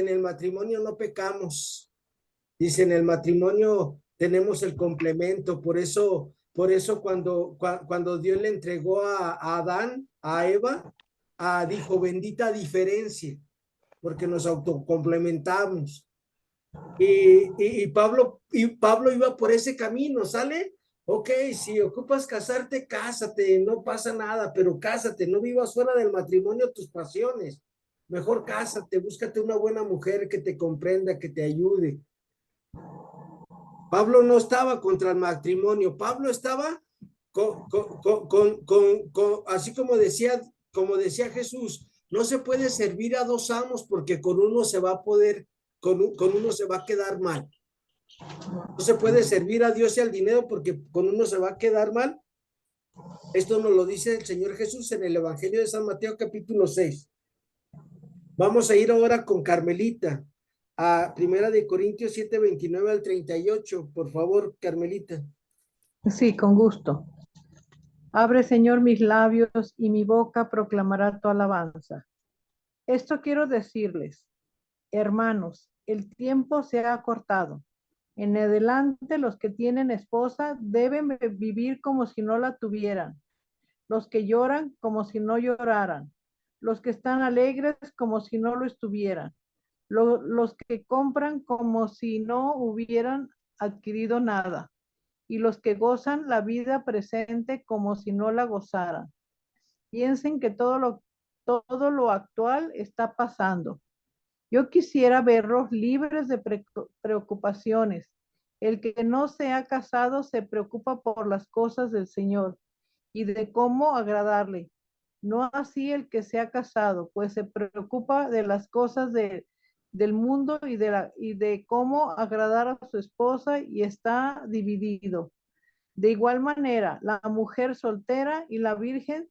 el matrimonio no pecamos. Dice, en el matrimonio tenemos el complemento. Por eso cuando Dios le entregó a Adán, a Eva, dijo, bendita diferencia, porque nos autocomplementamos. Y Pablo iba por ese camino, ¿sale? Ok, si ocupas casarte, cásate, no pasa nada, pero cásate, no vivas fuera del matrimonio tus pasiones. Mejor cásate, búscate una buena mujer que te comprenda, que te ayude. Pablo no estaba contra el matrimonio, Pablo estaba así como decía Jesús, no se puede servir a dos amos porque con uno se va a poder, con uno se va a quedar mal. No se puede servir a Dios y al dinero porque con uno se va a quedar mal. Esto nos lo dice el Señor Jesús en el Evangelio de San Mateo capítulo 6. Vamos a ir ahora con Carmelita a Primera de Corintios 7, 29 al 38. Por favor, Carmelita. Sí, con gusto. Abre, Señor, mis labios y mi boca proclamará tu alabanza. Esto quiero decirles, hermanos, el tiempo se ha acortado. En adelante los que tienen esposa deben vivir como si no la tuvieran, los que lloran como si no lloraran, los que están alegres como si no lo estuvieran, los que compran como si no hubieran adquirido nada, y los que gozan la vida presente como si no la gozaran. Piensen que todo lo actual está pasando. Yo quisiera verlos libres de preocupaciones. El que no se ha casado se preocupa por las cosas del Señor y de cómo agradarle. No así el que se ha casado, pues se preocupa de las cosas del mundo y de cómo agradar a su esposa y está dividido. De igual manera, la mujer soltera y la virgen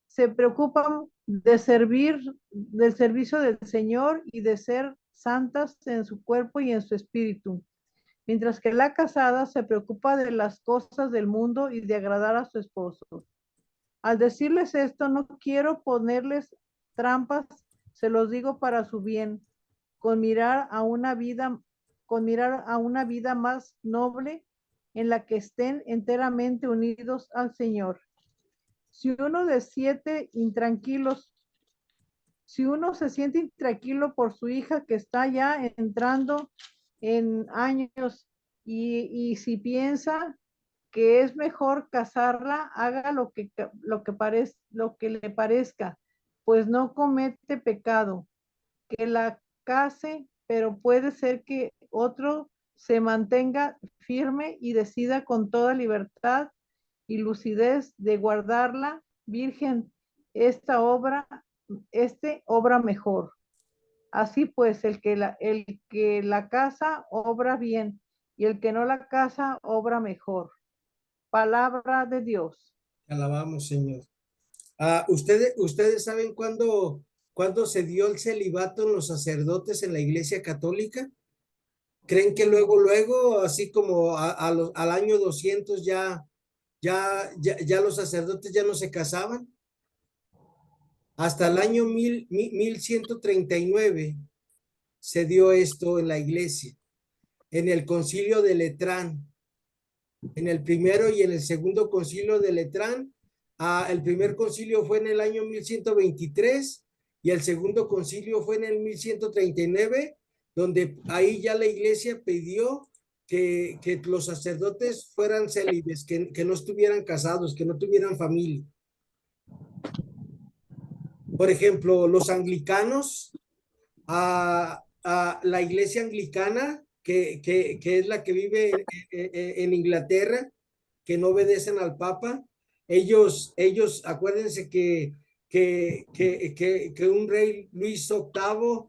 se preocupan del servicio del Señor y de ser santas en su cuerpo y en su espíritu, mientras que la casada se preocupa de las cosas del mundo y de agradar a su esposo. Al decirles esto, no quiero ponerles trampas, se los digo para su bien, con mirar a una vida más noble en la que estén enteramente unidos al Señor. Si uno se siente intranquilo por su hija que está ya entrando en años y si piensa que es mejor casarla, haga lo que le parezca, pues no comete pecado. Que la case, pero puede ser que otro se mantenga firme y decida con toda libertad y lucidez de guardarla virgen obra mejor. Así pues, el que la casa obra bien y el que no la casa obra mejor. Palabra de Dios. Alabamos, Señor. ¿Ustedes saben cuándo se dio el celibato en los sacerdotes en la Iglesia Católica? ¿Creen que luego, así como al año 200 ya los sacerdotes ya no se casaban? Hasta el año 1139 se dio esto en la Iglesia, en el Concilio de Letrán, en el primero y en el segundo Concilio de Letrán. El primer concilio fue en el año 1123 y el segundo concilio fue en el 1139, donde ahí ya la Iglesia pidió que los sacerdotes fueran célibes, que no estuvieran casados, que no tuvieran familia. Por ejemplo, los anglicanos, la Iglesia anglicana, que es la que vive en Inglaterra, que no obedecen al Papa, ellos acuérdense que un rey Luis VIII,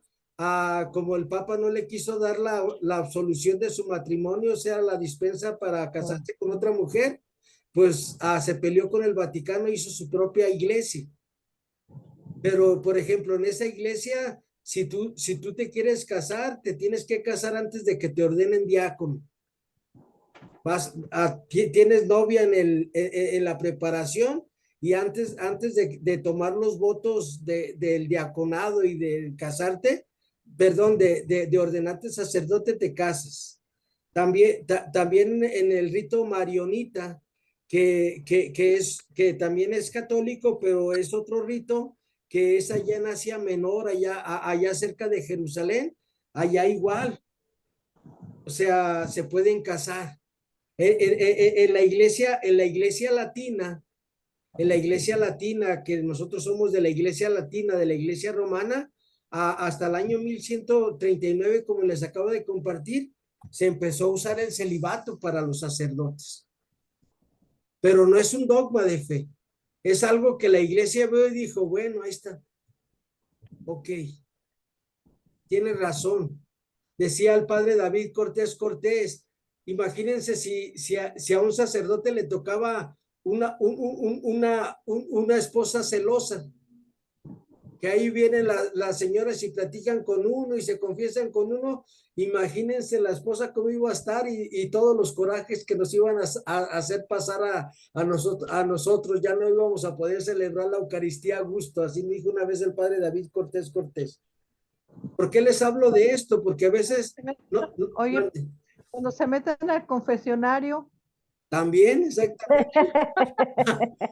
como el Papa no le quiso dar la absolución de su matrimonio, o sea, la dispensa para casarse con otra mujer, pues se peleó con el Vaticano e hizo su propia iglesia. Pero, por ejemplo, en esa iglesia, si tú te quieres casar, te tienes que casar antes de que te ordenen diácono. Tienes novia en la preparación y antes de tomar los votos del diaconado y de casarte, perdón, de ordenarte sacerdote, te casas. También en el rito marionita, que también es católico, pero es otro rito, que es allá en Asia Menor, allá cerca de Jerusalén, allá igual. O sea, se pueden casar. En la iglesia latina, que nosotros somos de la iglesia latina, de la iglesia romana, hasta el año 1139, como les acabo de compartir, se empezó a usar el celibato para los sacerdotes. Pero no es un dogma de fe, es algo que la iglesia vio y dijo, bueno, ahí está. Ok, tiene razón. Decía el padre David Cortés, imagínense si a un sacerdote le tocaba una esposa celosa, que ahí vienen las señoras y platican con uno y se confiesan con uno. Imagínense la esposa cómo iba a estar y todos los corajes que nos iban a hacer pasar a nosotros. Ya no íbamos a poder celebrar la Eucaristía a gusto. Así me dijo una vez el padre David Cortés. ¿Por qué les hablo de esto? Porque a veces... Oye, cuando se meten al confesionario También, exactamente.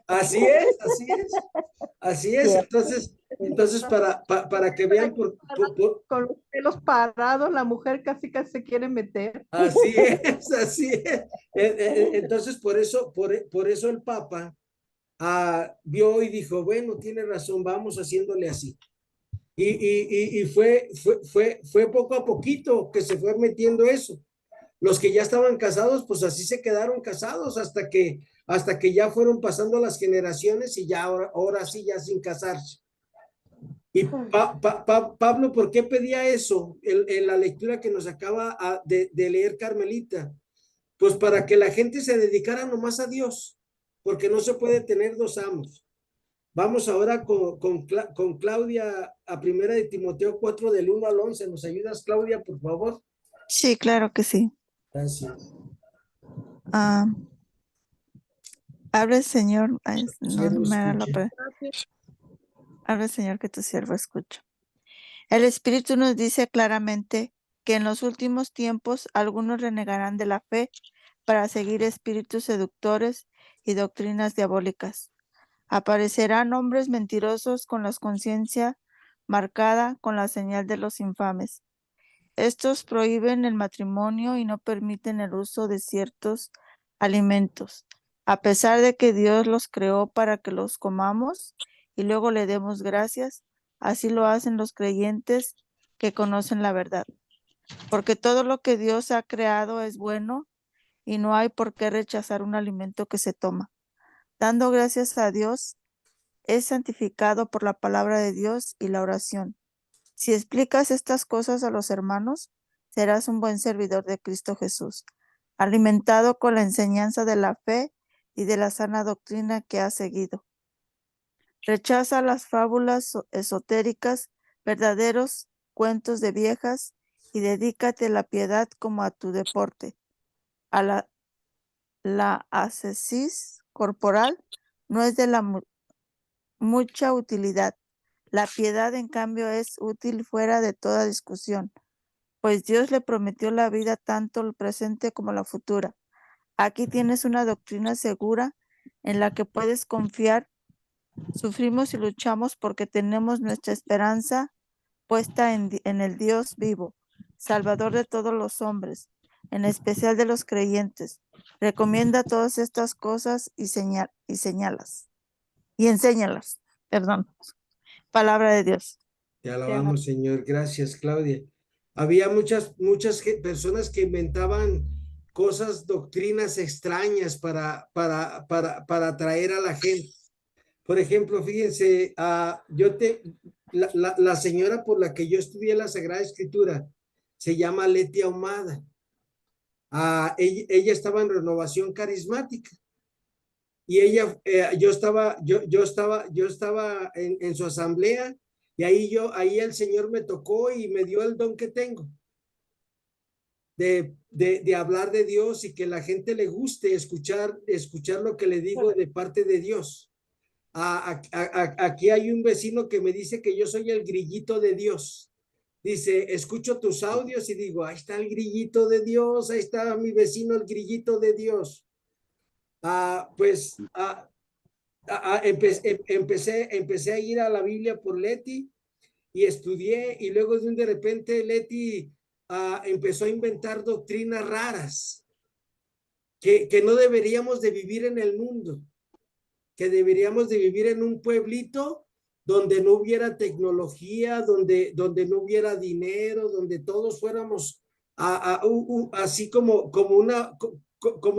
Así es, así es. Así es. Entonces para que vean Con los pelos parados, la mujer casi se quiere meter. así es, así es. Entonces, por eso el Papa vio y dijo, bueno, tiene razón, vamos haciéndole así. Y fue poco a poquito que se fue metiendo eso. Los que ya estaban casados, pues así se quedaron casados hasta que ya fueron pasando las generaciones y ya ahora sí, ya sin casarse. Y Pablo, ¿por qué pedía eso en la lectura que nos acaba de leer Carmelita? Pues para que la gente se dedicara nomás a Dios, porque no se puede tener dos amos. Vamos ahora con Claudia a primera de Timoteo 4 del 1 al 11. ¿Nos ayudas, Claudia, por favor? Sí, claro que sí. Gracias. Hable, Señor. Siervo escuche. Hable, Señor, que tu siervo escucha. El Espíritu nos dice claramente que en los últimos tiempos algunos renegarán de la fe para seguir espíritus seductores y doctrinas diabólicas. Aparecerán hombres mentirosos con la conciencia marcada con la señal de los infames. Estos prohíben el matrimonio y no permiten el uso de ciertos alimentos, a pesar de que Dios los creó para que los comamos y luego le demos gracias. Así lo hacen los creyentes que conocen la verdad. Porque todo lo que Dios ha creado es bueno y no hay por qué rechazar un alimento que se toma. Dando gracias a Dios, es santificado por la palabra de Dios y la oración. Si explicas estas cosas a los hermanos, serás un buen servidor de Cristo Jesús, alimentado con la enseñanza de la fe y de la sana doctrina que has seguido. Rechaza las fábulas esotéricas, verdaderos cuentos de viejas, y dedícate a la piedad como a tu deporte. A la ascesis corporal no es de mucha utilidad. La piedad, en cambio, es útil fuera de toda discusión, pues Dios le prometió la vida tanto el presente como la futura. Aquí tienes una doctrina segura en la que puedes confiar. Sufrimos y luchamos porque tenemos nuestra esperanza puesta en el Dios vivo, Salvador de todos los hombres, en especial de los creyentes. Recomienda todas estas cosas y enséñalas. Perdón. Palabra de Dios. Te alabamos, Señor. Gracias, Claudia. Había muchas personas que inventaban cosas, doctrinas extrañas para atraer a la gente. Por ejemplo, fíjense, la señora por la que yo estudié la Sagrada Escritura se llama Leti Ahumada. Ella estaba en Renovación Carismática y yo estaba en su asamblea y ahí el Señor me tocó y me dio el don que tengo de hablar de Dios y que la gente le guste escuchar lo que le digo de parte de Dios. Aquí hay un vecino que me dice que yo soy el grillito de Dios. Dice, escucho tus audios y digo, ahí está el grillito de Dios, ahí está mi vecino el grillito de Dios. Empecé a ir a la Biblia por Leti y estudié y luego de repente Leti empezó a inventar doctrinas raras que no deberíamos de vivir en el mundo, que deberíamos de vivir en un pueblito donde no hubiera tecnología, donde no hubiera dinero, donde todos fuéramos así como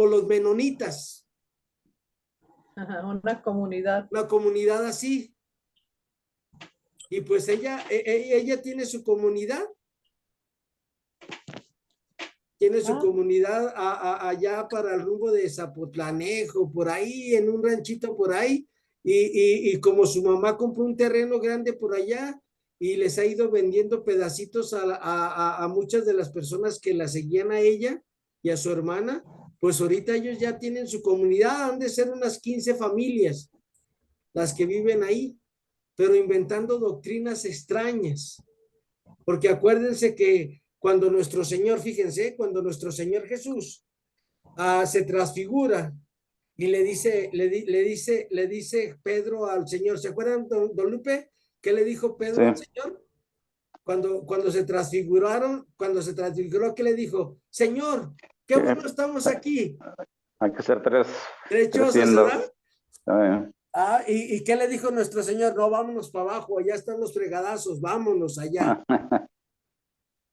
los menonitas. Una comunidad. Una comunidad así. Y pues ella tiene su comunidad. Tiene su comunidad allá para el rumbo de Zapotlanejo, por ahí, en un ranchito por ahí. Y como su mamá compró un terreno grande por allá y les ha ido vendiendo pedacitos a muchas de las personas que la seguían a ella y a su hermana, pues ahorita ellos ya tienen su comunidad, han de ser unas 15 familias las que viven ahí, pero inventando doctrinas extrañas. Porque acuérdense que cuando nuestro Señor, fíjense, cuando nuestro Señor Jesús se transfigura y le dice Pedro al Señor. ¿Se acuerdan, don Lupe? ¿Qué le dijo Pedro al Señor? Cuando se transfiguraron, ¿qué le dijo? Señor, qué bueno estamos aquí. Hay que ser tres. Derechosas, ¿verdad? ¿Y qué le dijo nuestro Señor? No, vámonos para abajo, allá están los fregadazos, vámonos allá.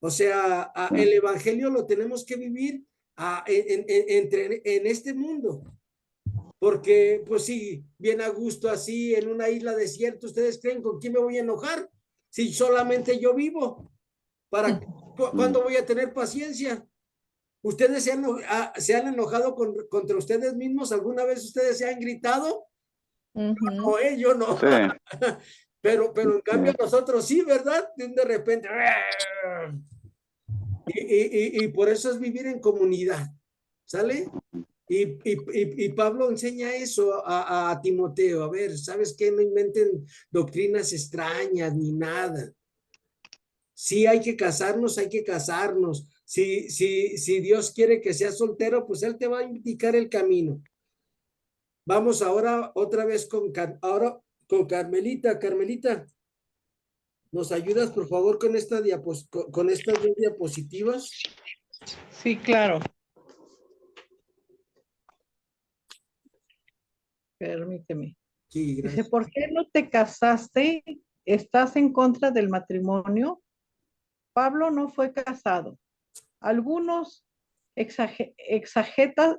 O sea, el evangelio lo tenemos que vivir en este mundo. Porque, pues sí, bien a gusto así, en una isla desierta, ¿ustedes creen con quién me voy a enojar? Si solamente yo vivo, ¿cuándo voy a tener paciencia? ¿Ustedes se han enojado contra ustedes mismos? ¿Alguna vez ustedes se han gritado? No, yo no. Sí. Pero en cambio nosotros sí, ¿verdad? De repente. Y por eso es vivir en comunidad, ¿sale? Y Pablo enseña eso a Timoteo. A ver, ¿sabes qué? No inventen doctrinas extrañas ni nada. Sí hay que casarnos, hay que casarnos. Si Dios quiere que seas soltero, pues Él te va a indicar el camino. Vamos ahora otra vez con Carmelita. Carmelita, ¿nos ayudas por favor con estas dos diapositivas? Sí, claro. Permíteme. Sí, gracias. Dice, ¿por qué no te casaste? ¿Estás en contra del matrimonio? Pablo no fue casado. Algunos exagetas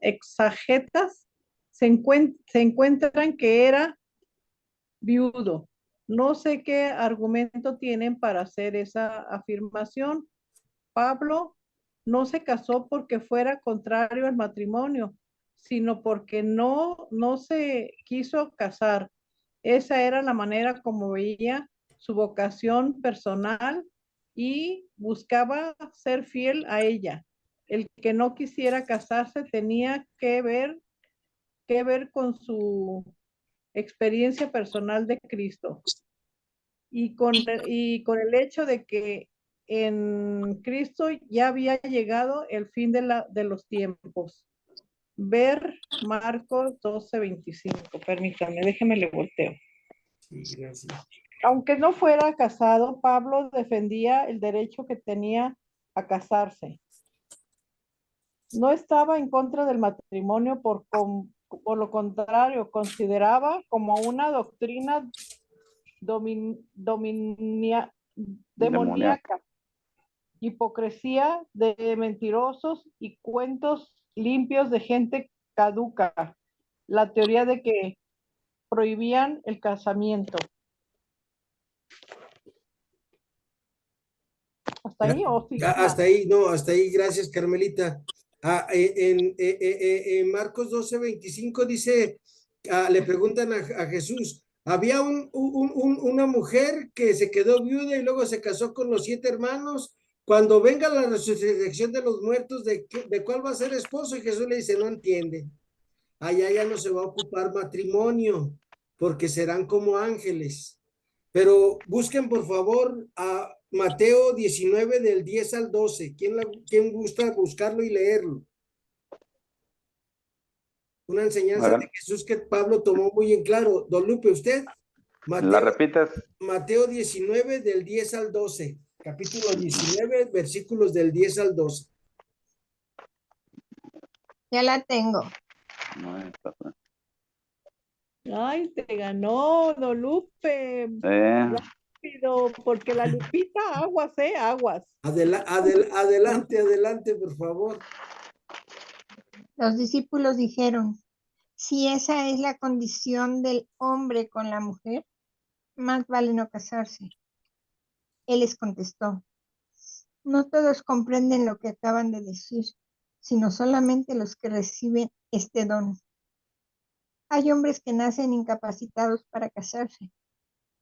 se encuentran que era viudo. No sé qué argumento tienen para hacer esa afirmación. Pablo no se casó porque fuera contrario al matrimonio, sino porque no se quiso casar. Esa era la manera como veía su vocación personal y buscaba ser fiel a ella. El que no quisiera casarse tenía que ver con su experiencia personal de Cristo y con el hecho de que en Cristo ya había llegado el fin de los tiempos. Ver Marcos 12:25. Permítame, déjeme le volteo. Sí, gracias. Aunque no fuera casado, Pablo defendía el derecho que tenía a casarse. No estaba en contra del matrimonio, por lo contrario, consideraba como una doctrina demoníaca, hipocresía de mentirosos y cuentos limpios de gente caduca. La teoría de que prohibían el casamiento. ¿Hasta ahí o sí? Hasta ahí, gracias, Carmelita. En Marcos 12:25 dice, le preguntan a Jesús, había una mujer que se quedó viuda y luego se casó con los 7 hermanos. Cuando venga la resurrección de los muertos, ¿de cuál va a ser esposo? Y Jesús le dice, no entiende. Allá ya no se va a ocupar matrimonio, porque serán como ángeles. Pero busquen por favor a Mateo 19 del 10 al 12. ¿Quién gusta buscarlo y leerlo? Una enseñanza de Jesús que Pablo tomó muy en claro. Don Lupe, ¿usted? ¿La repites? Mateo 19 del 10 al 12. Capítulo 19, versículos del 10 al 12. Ya la tengo. Ay, te ganó, don Lupe. Rápido, porque la Lupita, aguas, aguas. Adelante, por favor. Los discípulos dijeron, si esa es la condición del hombre con la mujer, más vale no casarse. Él les contestó, no todos comprenden lo que acaban de decir, sino solamente los que reciben este don. Hay hombres que nacen incapacitados para casarse.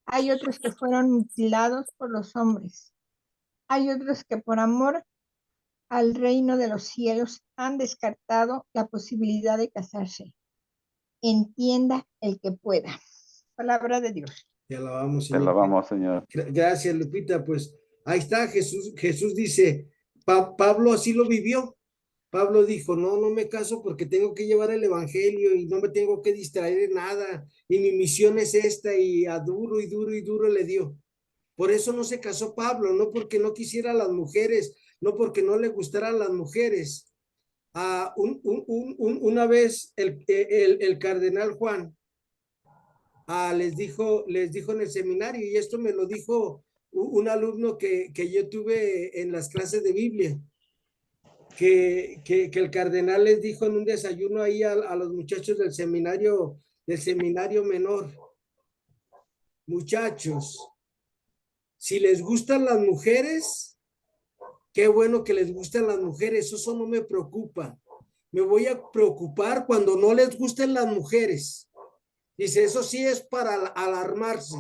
Hay otros que fueron mutilados por los hombres. Hay otros que por amor al reino de los cielos han descartado la posibilidad de casarse. Entienda el que pueda. Palabra de Dios. Te alabamos, Te Señor. alabamos, Señor. Gracias, Lupita. Pues ahí está, Jesús dice, Pablo así lo vivió. Pablo dijo, no, no me caso porque tengo que llevar el evangelio y no me tengo que distraer de nada. Y mi misión es esta y a duro y duro y duro le dio. Por eso no se casó Pablo, no porque no quisiera a las mujeres, no porque no le gustaran las mujeres. Una vez el cardenal Juan les dijo en el seminario, y esto me lo dijo un alumno que yo tuve en las clases de Biblia, que el cardenal les dijo en un desayuno ahí a los muchachos del seminario menor, muchachos, si les gustan las mujeres, qué bueno que les gustan las mujeres, eso no me preocupa. Me voy a preocupar cuando no les gusten las mujeres. Dice, eso sí es para alarmarse,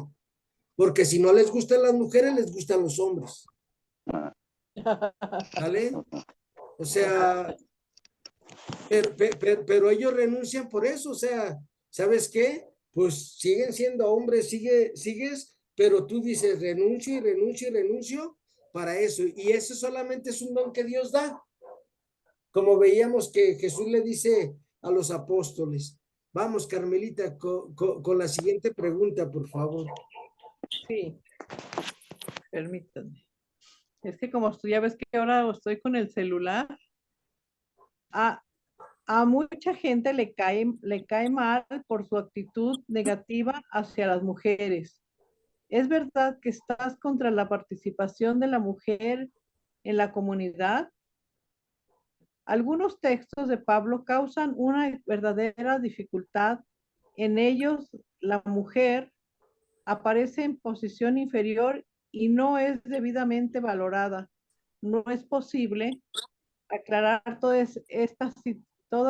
porque si no les gustan las mujeres, les gustan los hombres. ¿Vale? O sea, pero ellos renuncian por eso, o sea, ¿sabes qué? Pues siguen siendo hombres, sigues, pero tú dices renuncio y renuncio y renuncio para eso. Y eso solamente es un don que Dios da. Como veíamos que Jesús le dice a los apóstoles. Vamos, Carmelita, con la siguiente pregunta, por favor. Sí, permítanme. Es que como tú ya ves que ahora estoy con el celular, a mucha gente le cae mal por su actitud negativa hacia las mujeres. ¿Es verdad que estás contra la participación de la mujer en la comunidad? Algunos textos de Pablo causan una verdadera dificultad. En ellos, la mujer aparece en posición inferior y no es debidamente valorada. No es posible aclarar toda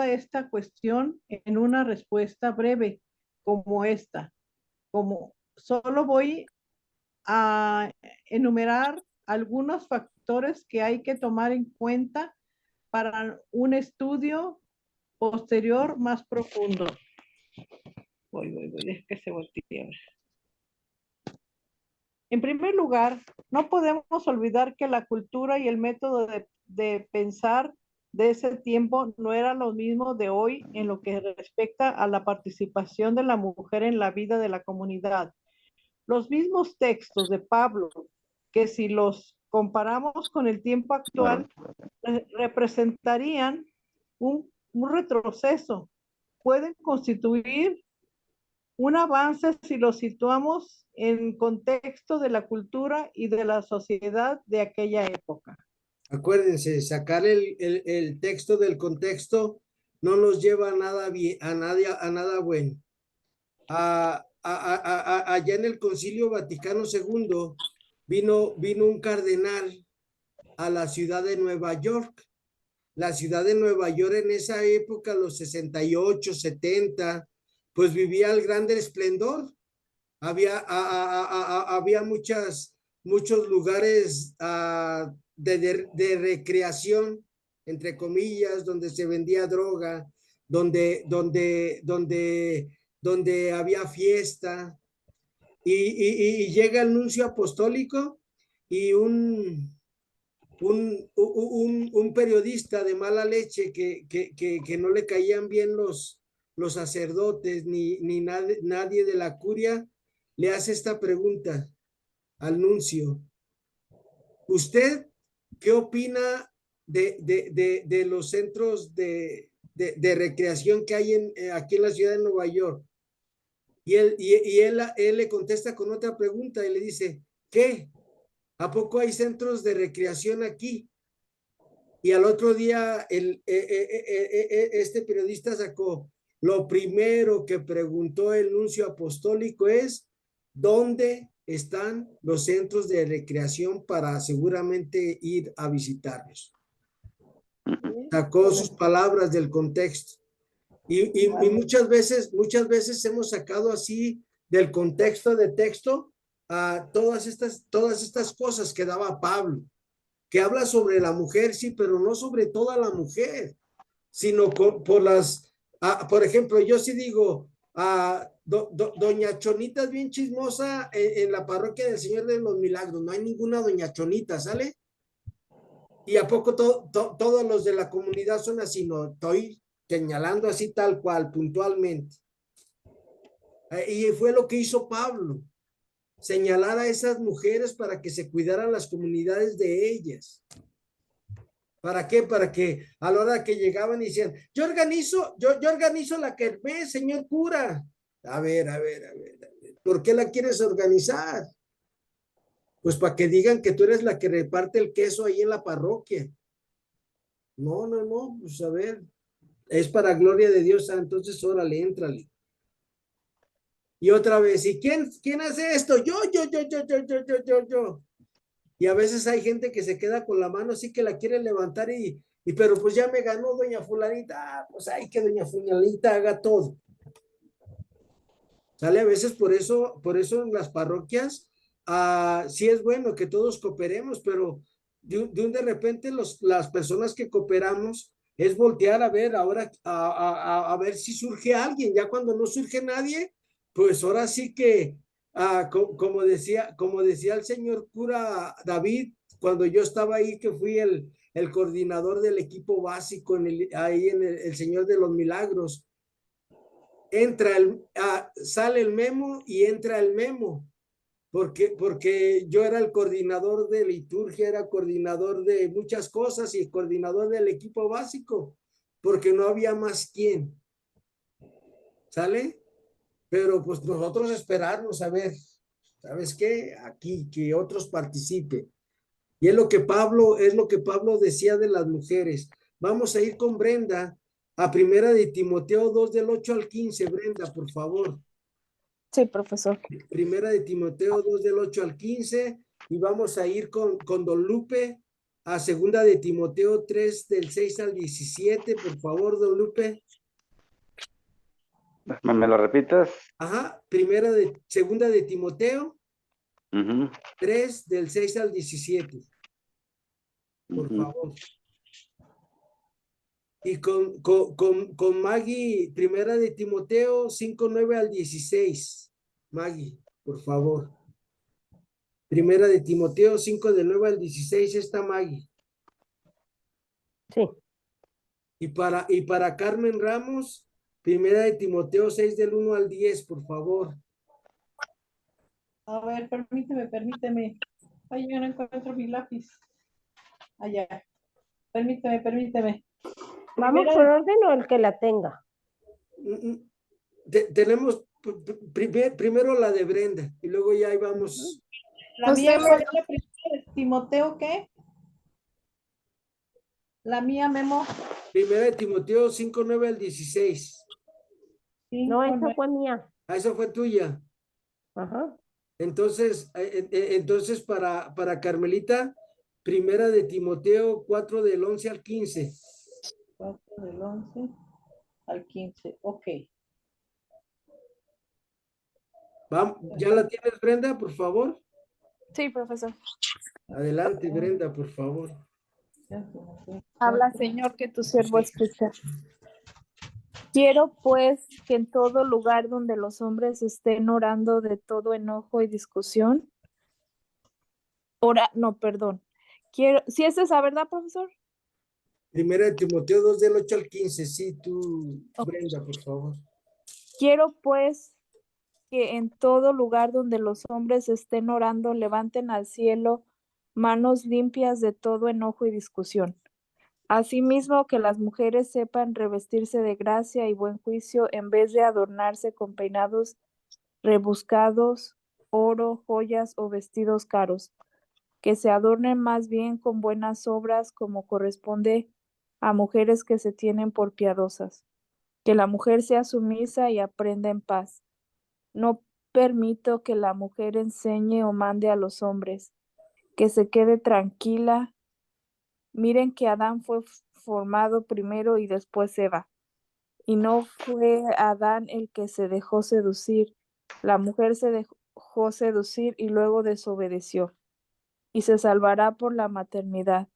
esta cuestión en una respuesta breve como esta. Como solo voy a enumerar algunos factores que hay que tomar en cuenta para un estudio posterior más profundo. Voy, deja que se voltee. En primer lugar, no podemos olvidar que la cultura y el método de pensar de ese tiempo no era lo mismo de hoy en lo que respecta a la participación de la mujer en la vida de la comunidad. Los mismos textos de Pablo, que si los comparamos con el tiempo actual, representarían un retroceso. Pueden constituir un avance si lo situamos en contexto de la cultura y de la sociedad de aquella época. Acuérdense, sacar el texto del contexto no nos lleva a nada bien, a nada bueno. Allá en el Concilio Vaticano II vino un cardenal a la ciudad de Nueva York. La ciudad de Nueva York en esa época, los 68, 70, pues vivía el gran esplendor. Había muchos lugares de recreación, entre comillas, donde se vendía droga, donde había fiesta. Y llega el nuncio apostólico y un periodista de mala leche que no le caían bien los sacerdotes ni nadie de la curia, le hace esta pregunta al nuncio. ¿Usted qué opina de los centros de recreación que hay aquí en la ciudad de Nueva York? Y él le contesta con otra pregunta y le dice, ¿qué? ¿A poco hay centros de recreación aquí? Y al otro día este periodista sacó, lo primero que preguntó el nuncio apostólico es, ¿dónde están los centros de recreación para seguramente ir a visitarlos? Sacó sus palabras del contexto. Y muchas veces hemos sacado así del contexto de texto a todas estas cosas que daba Pablo, que habla sobre la mujer, sí, pero no sobre toda la mujer, sino por ejemplo, yo sí digo, doña Chonita es bien chismosa en la parroquia del Señor de los Milagros, no hay ninguna doña Chonita, ¿sale? ¿Y a poco todos los de la comunidad son así? No, estoy señalando así tal cual, puntualmente. Y fue lo que hizo Pablo, señalar a esas mujeres para que se cuidaran las comunidades de ellas. ¿Para qué? Para que a la hora que llegaban y decían, yo organizo la kermés, señor cura. A ver. ¿Por qué la quieres organizar? Pues para que digan que tú eres la que reparte el queso ahí en la parroquia. No, pues a ver, es para gloria de Dios, entonces órale, éntrale. Y otra vez, ¿y quién hace esto? Yo. Y a veces hay gente que se queda con la mano así que la quiere levantar pero pues ya me ganó doña fulanita, pues hay que doña fulanita haga todo. ¿Sale? A veces por eso en las parroquias, sí es bueno que todos cooperemos, pero de repente las personas que cooperamos es voltear a ver ahora, a ver si surge alguien. Ya cuando no surge nadie, pues ahora sí que, como decía el señor cura David, cuando yo estaba ahí, que fui el coordinador del equipo básico ahí en el Señor de los Milagros, sale el memo y entra el memo, porque yo era el coordinador de liturgia, era coordinador de muchas cosas y coordinador del equipo básico, porque no había más quien. ¿Sale? Pero pues nosotros esperarnos a ver, ¿sabes qué? Aquí, que otros participen. Y es lo que Pablo decía de las mujeres. Vamos a ir con Brenda a Primera de Timoteo 2 del 8 al 15, Brenda, por favor. Sí, profesor. Primera de Timoteo 2 del 8 al 15 y vamos a ir con Don Lupe a Segunda de Timoteo 3 del 6 al 17, por favor, Don Lupe. ¿Me lo repites? Ajá, Segunda de Timoteo 3 del 6 al 17, por favor. Y con Maggie, Primera de Timoteo 5, 9 al 16. Maggie, por favor. Primera de Timoteo 5, del 9 al 16 está Maggie. Sí. Y para Carmen Ramos, Primera de Timoteo 6, del 1 al 10, por favor. A ver, permíteme. Ay, yo no encuentro mi lápiz. Allá. Permíteme. ¿Vamos por orden o el que la tenga? Tenemos primero la de Brenda y luego ya ahí vamos. La mía, ¿cuál es la primera? ¿Timoteo qué? La mía, Memo. Primera de Timoteo 5, 9 al 16. No, esa fue mía. Esa fue tuya. Ajá. Entonces para Carmelita, Primera de Timoteo 4 del 11 al 15. 4 del 11 al 15, ok. ¿Ya la tienes, Brenda, por favor? Sí, profesor. Adelante, Brenda, por favor. Habla, Señor, que tu siervo escucha. Quiero, pues, que en todo lugar donde los hombres estén orando de todo enojo y discusión, ¿sí es esa, verdad, profesor? Primera de Timoteo 2 del 8 al 15. Sí, tú, Brenda, por favor. Quiero, pues, que en todo lugar donde los hombres estén orando, levanten al cielo manos limpias de todo enojo y discusión. Asimismo, que las mujeres sepan revestirse de gracia y buen juicio en vez de adornarse con peinados rebuscados, oro, joyas o vestidos caros, que se adornen más bien con buenas obras como corresponde a mujeres que se tienen por piadosas. Que la mujer sea sumisa y aprenda en paz. No permito que la mujer enseñe o mande a los hombres, que se quede tranquila. Miren que Adán fue formado primero y después Eva. Y no fue Adán el que se dejó seducir. La mujer se dejó seducir y luego desobedeció. Y se salvará por la maternidad,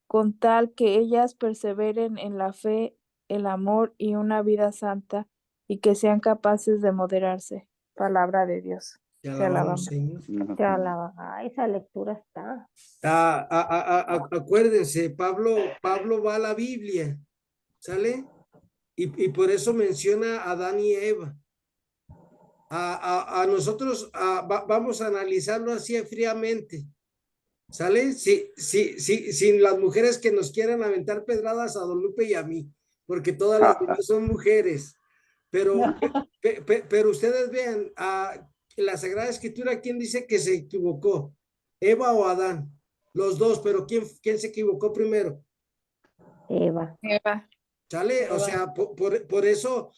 con tal que ellas perseveren en la fe, el amor y una vida santa, y que sean capaces de moderarse. Palabra de Dios. Te Te alabamos, alabamos. Señor. Te alaba. Ay, esa lectura está. Acuérdense, Pablo va a la Biblia, ¿sale? Y por eso menciona a Adán y Eva. A nosotros vamos a analizarlo así fríamente, ¿sale? Sin las mujeres que nos quieran aventar pedradas a Don Lupe y a mí, porque todas las demás son mujeres. Pero ustedes vean, en la Sagrada Escritura, ¿quién dice que se equivocó? ¿Eva o Adán? Los dos, pero ¿quién se equivocó primero? Eva. Eva. ¿Sale? O sea, por eso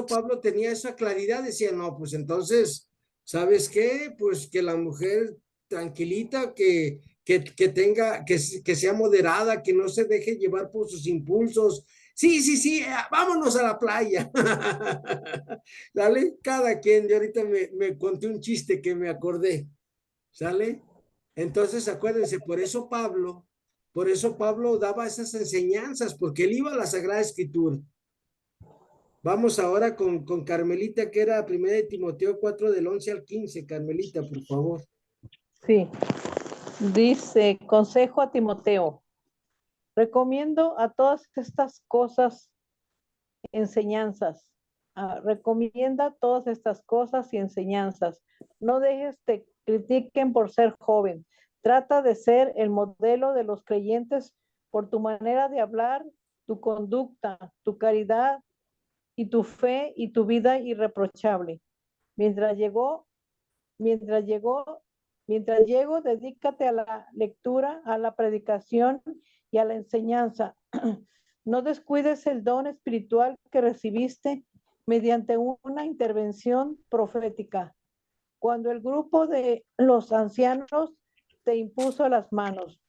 Pablo tenía esa claridad, decía, no, pues entonces, ¿sabes qué? Pues que la mujer tranquilita, que tenga, que sea moderada, que no se deje llevar por sus impulsos. Sí, vámonos a la playa. ¿Sale? Cada quien, yo ahorita me conté un chiste que me acordé. ¿Sale? Entonces, acuérdense, por eso Pablo daba esas enseñanzas, porque él iba a la Sagrada Escritura. Vamos ahora con Carmelita, que era 1 de Timoteo 4, del 11 al 15. Carmelita, por favor. Sí. Dice, consejo a Timoteo. Recomiendo a todas estas cosas, enseñanzas. Recomienda todas estas cosas y enseñanzas. No dejes que critiquen por ser joven. Trata de ser el modelo de los creyentes por tu manera de hablar, tu conducta, tu caridad y tu fe y tu vida irreprochable. Mientras llego, dedícate a la lectura, a la predicación y a la enseñanza. No descuides el don espiritual que recibiste mediante una intervención profética. Cuando el grupo de los ancianos te impuso las manos,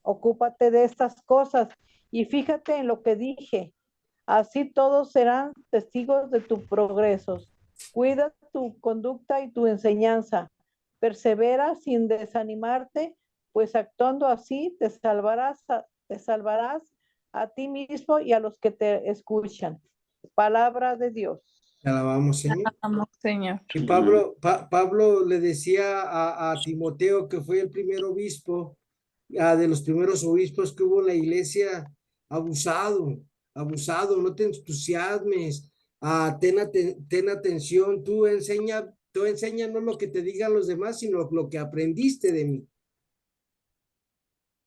ocúpate de estas cosas y fíjate en lo que dije. Así todos serán testigos de tus progresos. Cuida tu conducta y tu enseñanza. Persevera sin desanimarte, pues actuando así te salvarás a ti mismo y a los que te escuchan. Palabra de Dios. Te alabamos, Señor. Amamos, Señor. Y Pablo le decía a Timoteo, que fue el primer obispo, de los primeros obispos que hubo en la iglesia, abusado, no te entusiasmes, ten atención, tú enseña no lo que te digan los demás, sino lo que aprendiste de mí.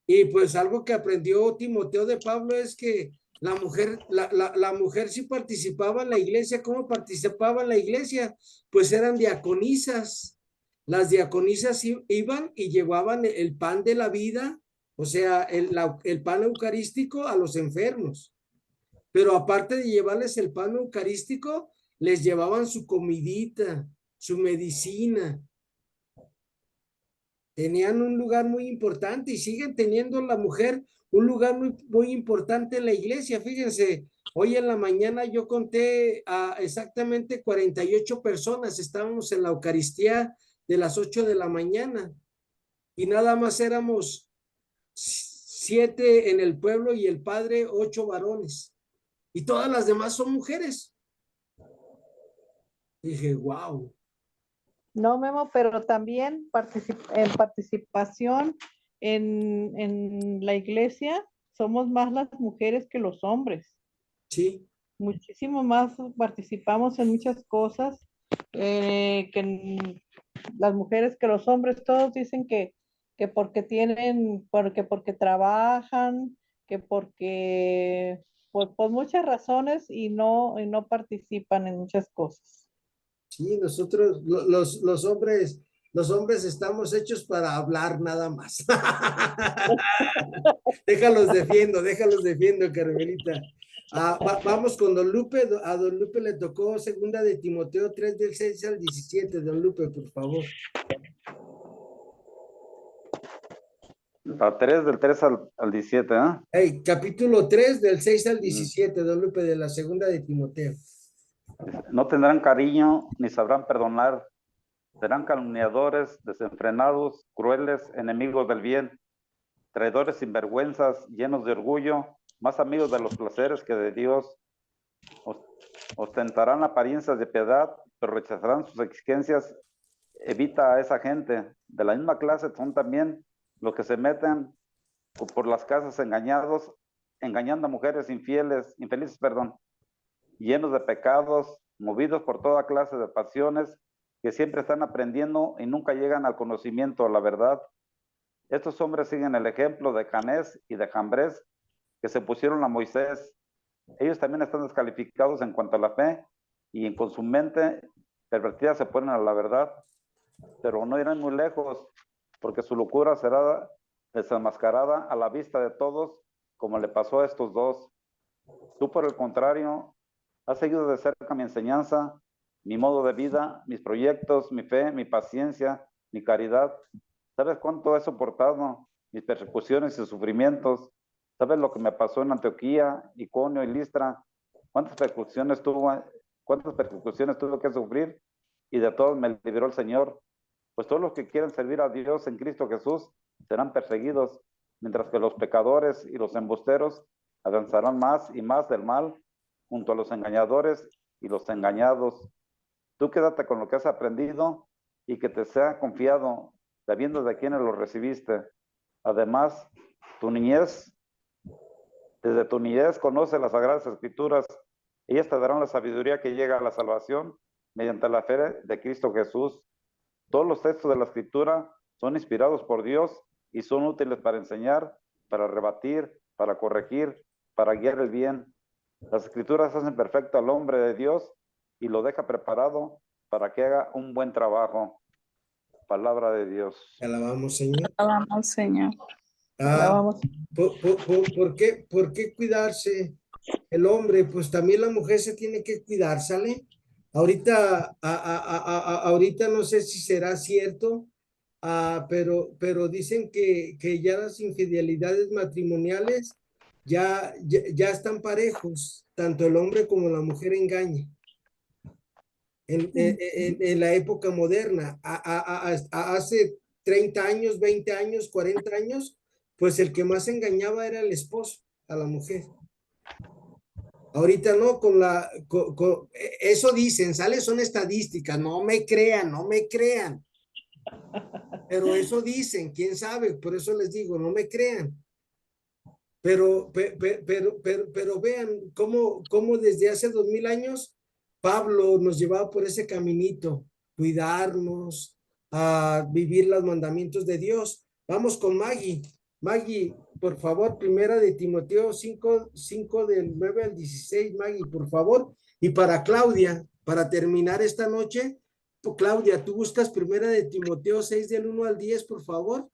Y pues algo que aprendió Timoteo de Pablo es que la mujer sí participaba en la iglesia. ¿Cómo participaba en la iglesia? Pues eran diaconisas. Las diaconisas iban y llevaban el pan de la vida, o sea, el pan eucarístico a los enfermos. Pero aparte de llevarles el pan eucarístico, les llevaban su comidita, su medicina. Tenían un lugar muy importante y siguen teniendo la mujer un lugar muy importante en la iglesia. Fíjense, hoy en la mañana yo conté a exactamente 48 personas. Estábamos en la Eucaristía de las 8 de la mañana y nada más éramos 7 en el pueblo y el padre 8 varones. Y todas las demás son mujeres. Dije, wow. No, Memo, pero también participación en la iglesia, somos más las mujeres que los hombres. Sí. Muchísimo más participamos en muchas cosas las mujeres que los hombres. Todos dicen que porque trabajan, que porque por muchas razones y no participan en muchas cosas. Sí, nosotros los hombres estamos hechos para hablar nada más. déjalos defiendo, Carmelita. Vamos con Don Lupe. A Don Lupe le tocó 2 de Timoteo 3, del 6 al 17. Don Lupe, por favor. La 3 del 3 al 17, ¿eh? Hey, capítulo 3, del 6 al 17, Don Lupe, de la 2 de Timoteo. No tendrán cariño ni sabrán perdonar. Serán calumniadores, desenfrenados, crueles, enemigos del bien, traidores sinvergüenzas, llenos de orgullo, más amigos de los placeres que de Dios. Ostentarán apariencias de piedad, pero rechazarán sus exigencias evita a esa gente. De la misma clase son también los que se meten por las casas engañando a mujeres infelices, llenos de pecados, movidos por toda clase de pasiones, que siempre están aprendiendo y nunca llegan al conocimiento de la verdad. Estos hombres siguen el ejemplo de Janés y de Jambres, que se pusieron a Moisés. Ellos también están descalificados en cuanto a la fe y con su mente pervertida se ponen a la verdad, pero no irán muy lejos, porque su locura será desenmascarada a la vista de todos, como le pasó a estos dos. Tú, por el contrario, has seguido de cerca mi enseñanza, mi modo de vida, mis proyectos, mi fe, mi paciencia, mi caridad. ¿Sabes cuánto he soportado mis persecuciones y sufrimientos? ¿Sabes lo que me pasó en Antioquía, Iconio y Listra? ¿Cuántas persecuciones tuve que sufrir? Y de todas me libró el Señor. Pues todos los que quieren servir a Dios en Cristo Jesús serán perseguidos, mientras que los pecadores y los embusteros avanzarán más y más del mal, junto a los engañadores y los engañados. Tú quédate con lo que has aprendido y que te sea confiado, sabiendo de quiénes lo recibiste. Además, desde tu niñez conoce las Sagradas Escrituras. Ellas te darán la sabiduría que llega a la salvación mediante la fe de Cristo Jesús. Todos los textos de la Escritura son inspirados por Dios y son útiles para enseñar, para rebatir, para corregir, para guiar el bien. Las Escrituras hacen perfecto al hombre de Dios y lo deja preparado para que haga un buen trabajo. Palabra de Dios. Te alabamos, Señor. Alabamos, Señor. Ah, ¿por qué cuidarse el hombre? Pues también la mujer se tiene que cuidar, ¿sale? Ahorita, ahorita no sé si será cierto, pero dicen que ya las infidelidades matrimoniales ya están parejos, tanto el hombre como la mujer engaña. En la época moderna, hace 30 años, 20 años, 40 años, pues el que más engañaba era el esposo a la mujer. Ahorita no, eso dicen, ¿sale? Son estadísticas, no me crean. Pero eso dicen, quién sabe, por eso les digo, no me crean. Pero vean cómo desde hace 2000 años Pablo nos llevaba por ese caminito, cuidarnos, a vivir los mandamientos de Dios. Vamos con Maggie. Maggie, por favor, primera de Timoteo 5 del 9 al 16, Maggie, por favor. Y para Claudia, para terminar esta noche, Claudia, tú buscas primera de Timoteo 6 del 1 al 10, por favor.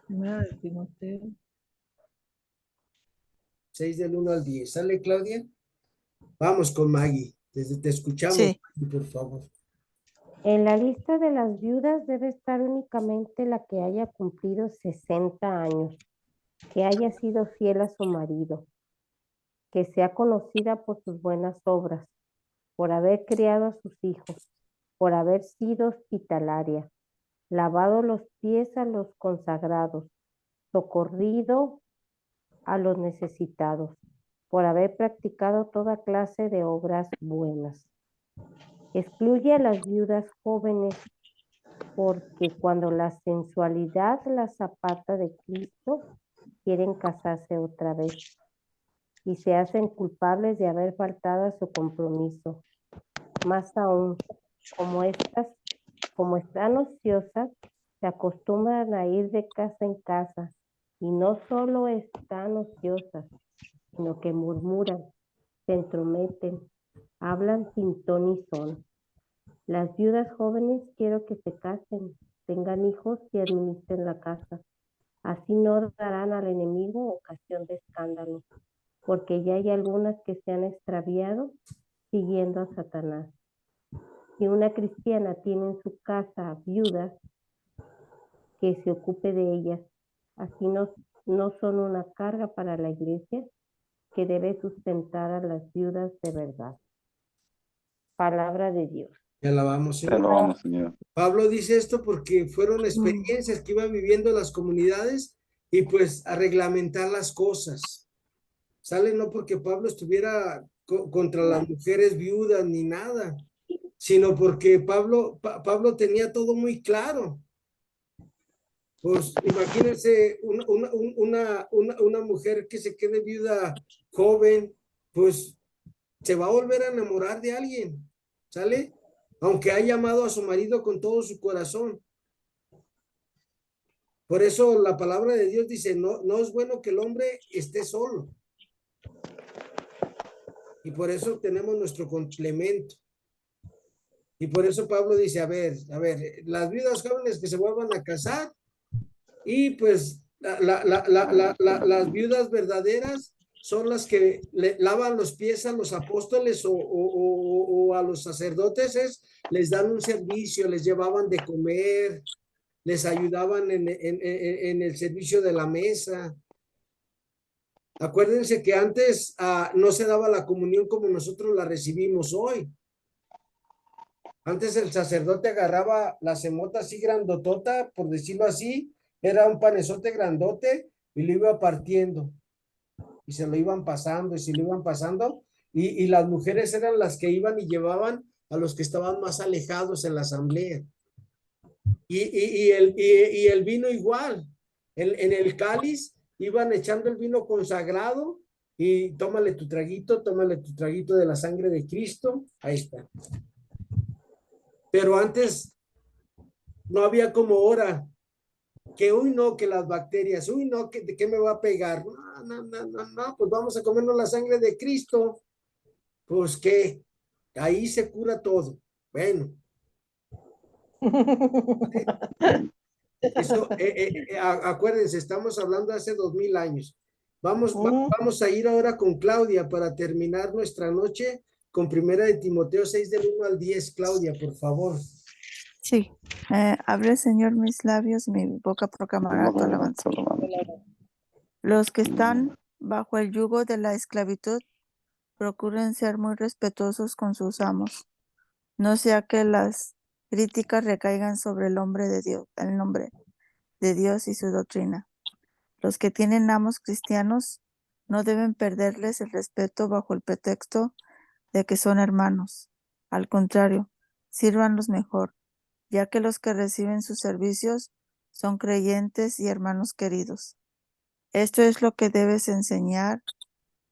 Primera de Timoteo. 6 del 1 al 10. ¿Sale, Claudia? Vamos con Maggie. Te escuchamos, Sí. Maggie, por favor. En la lista de las viudas debe estar únicamente la que haya cumplido 60 años, que haya sido fiel a su marido, que sea conocida por sus buenas obras, por haber criado a sus hijos, por haber sido hospitalaria, lavado los pies a los consagrados, socorrido a los necesitados, por haber practicado toda clase de obras buenas. Excluye a las viudas jóvenes, porque cuando la sensualidad las aparta de Cristo, quieren casarse otra vez y se hacen culpables de haber faltado a su compromiso. Más aún, como están ociosas, se acostumbran a ir de casa en casa, y no solo están ociosas, sino que murmuran, se entrometen, hablan sin ton ni son. Las viudas jóvenes quiero que se casen, tengan hijos y administren la casa. Así no darán al enemigo ocasión de escándalo, porque ya hay algunas que se han extraviado siguiendo a Satanás. Si una cristiana tiene en su casa viudas, que se ocupe de ellas. Así no son una carga para la iglesia, que debe sustentar a las viudas de verdad. Palabra de Dios. Te alabamos, Te Señor. alabamos, Señor. Pablo dice esto porque fueron experiencias que iban viviendo las comunidades y pues a reglamentar las cosas. Sale no porque Pablo estuviera contra las mujeres viudas ni nada, sino porque Pablo tenía todo muy claro. Pues imagínense una mujer que se quede viuda joven, pues se va a volver a enamorar de alguien, ¿sale? Aunque haya amado a su marido con todo su corazón. Por eso la palabra de Dios dice, no es bueno que el hombre esté solo. Y por eso tenemos nuestro complemento. Y por eso Pablo dice, a ver, las viudas jóvenes que se vuelvan a casar y pues las viudas verdaderas son las que le lavan los pies a los apóstoles o a los sacerdotes, les dan un servicio, les llevaban de comer, les ayudaban en el servicio de la mesa. Acuérdense que antes no se daba la comunión como nosotros la recibimos hoy. Antes el sacerdote agarraba la semota así grandotota, por decirlo así, era un panezote grandote y lo iba partiendo. Y se lo iban pasando y se lo iban pasando. Y las mujeres eran las que iban y llevaban a los que estaban más alejados en la asamblea. Y el vino igual. En el cáliz iban echando el vino consagrado y tómale tu traguito de la sangre de Cristo. Ahí está. Pero antes no había como ahora, que uy no, que las bacterias, uy no, que de qué me va a pegar. No, pues vamos a comernos la sangre de Cristo. Pues que ahí se cura todo. Bueno. Eso, acuérdense, estamos hablando hace 2000 años. Vamos a ir ahora con Claudia para terminar nuestra noche con Primera de Timoteo 6 del 1 al 10. Claudia, por favor. Sí. Abre, Señor, mis labios, mi boca proclamará tu alabanza. Los que están bajo el yugo de la esclavitud procuren ser muy respetuosos con sus amos, no sea que las críticas recaigan sobre el nombre de Dios y su doctrina. Los que tienen amos cristianos no deben perderles el respeto bajo el pretexto de que son hermanos. Al contrario, sírvanlos mejor, ya que los que reciben sus servicios son creyentes y hermanos queridos. Esto es lo que debes enseñar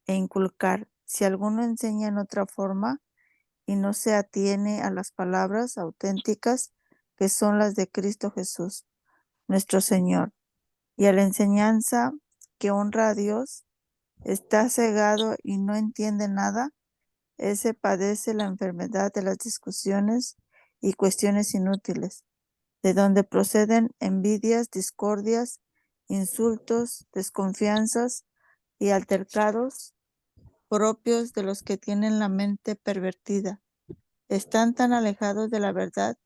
e inculcar. Si alguno enseña en otra forma y no se atiene a las palabras auténticas que son las de Cristo Jesús, nuestro Señor, y a la enseñanza que honra a Dios, está cegado y no entiende nada, ese padece la enfermedad de las discusiones y cuestiones inútiles, de donde proceden envidias, discordias, insultos, desconfianzas y altercados propios de los que tienen la mente pervertida. Están tan alejados de la verdad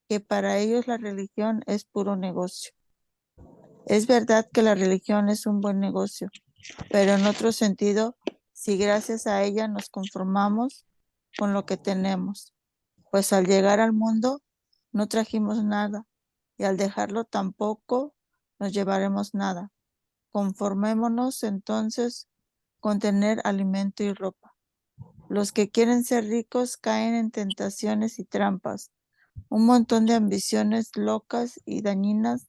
que para ellos la religión es puro negocio. Es verdad que la religión es un buen negocio, pero en otro sentido, si gracias a ella nos conformamos con lo que tenemos, pues al llegar al mundo no trajimos nada y al dejarlo tampoco nos llevaremos nada. Conformémonos entonces con tener alimento y ropa. Los que quieren ser ricos caen en tentaciones y trampas. Un montón de ambiciones locas y dañinas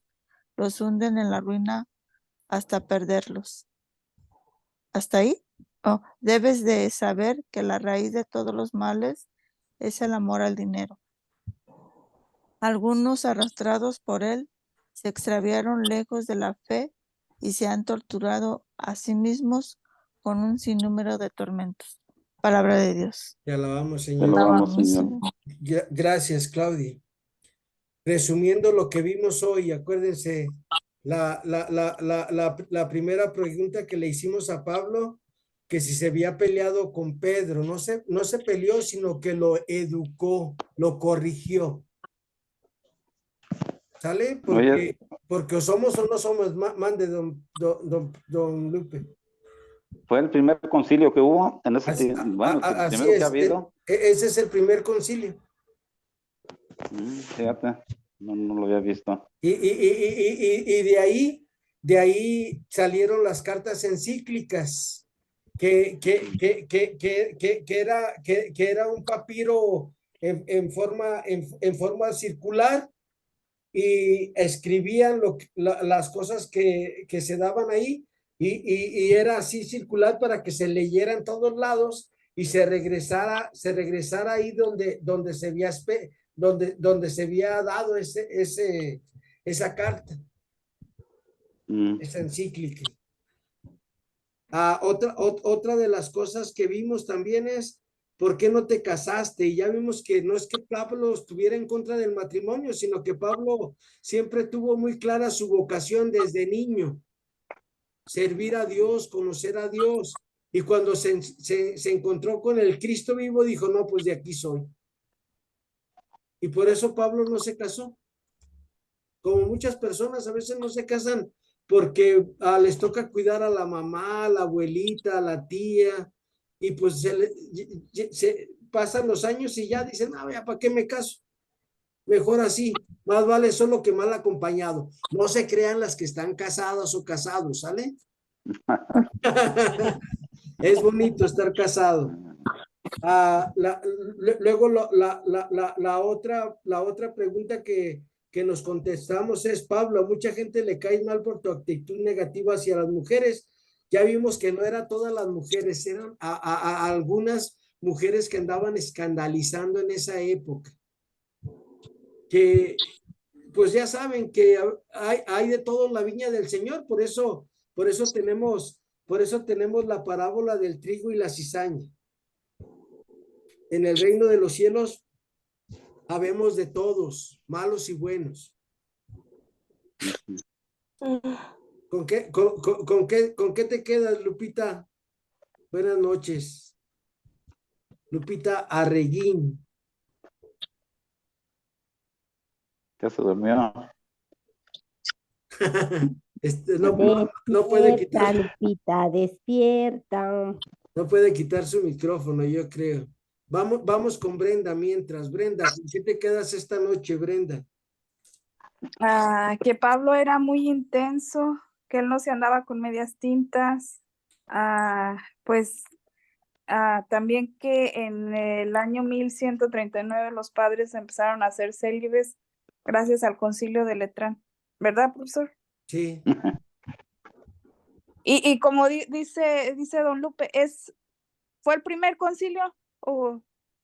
los hunden en la ruina hasta perderlos. ¿Hasta ahí? Oh, debes de saber que la raíz de todos los males es el amor al dinero. Algunos, arrastrados por él, se extraviaron lejos de la fe y se han torturado a sí mismos con un sinnúmero de tormentos. Palabra de Dios. Te alabamos, Te Señor. alabamos, Señor. Gracias, Claudia. Resumiendo lo que vimos hoy, acuérdense, la primera pregunta que le hicimos a Pablo, que si se había peleado con Pedro, no se peleó, sino que lo educó, lo corrigió. ¿Sale? Porque o somos o no somos, mande don Lupe. Fue el primer concilio que hubo en ese tiempo. Bueno, el primero que ha habido. Ese es el primer concilio. Fíjate, no lo había visto. Y de ahí salieron las cartas encíclicas, que era un papiro en forma circular y escribían las cosas que se daban ahí y era así circular para que se leyera en todos lados y se regresara ahí donde se había dado esa carta, esa encíclica. Otra de las cosas que vimos también es ¿por qué no te casaste? Y ya vimos que no es que Pablo estuviera en contra del matrimonio, sino que Pablo siempre tuvo muy clara su vocación desde niño. Servir a Dios, conocer a Dios. Y cuando se encontró con el Cristo vivo, dijo, no, pues de aquí soy. Y por eso Pablo no se casó. Como muchas personas a veces no se casan porque les toca cuidar a la mamá, a la abuelita, a la tía, y pues se pasan los años y ya dicen, no, ya, ¿para qué me caso? Mejor así, más vale solo que mal acompañado. No se crean las que están casadas o casados, ¿sale? Es bonito estar casado. Luego la otra pregunta que nos contestamos es, Pablo, a mucha gente le cae mal por tu actitud negativa hacia las mujeres. Ya vimos que no eran todas las mujeres, eran a algunas mujeres que andaban escandalizando en esa época. Que pues ya saben que hay de todo en la viña del Señor, por eso tenemos la parábola del trigo y la cizaña. En el reino de los cielos habemos de todos, malos y buenos. ¿Con qué te quedas, Lupita? Buenas noches. Lupita Arreguín. Ya se durmió. No puede quitar. Lupita, despierta. No puede quitar su micrófono, yo creo. Vamos con Brenda mientras. Brenda, ¿con qué te quedas esta noche, Brenda? Que Pablo era muy intenso, que él no se andaba con medias tintas. También que en el año 1139 los padres empezaron a ser célibes gracias al concilio de Letrán. ¿Verdad, profesor? Sí. Y como dice don Lupe, ¿fue el primer concilio?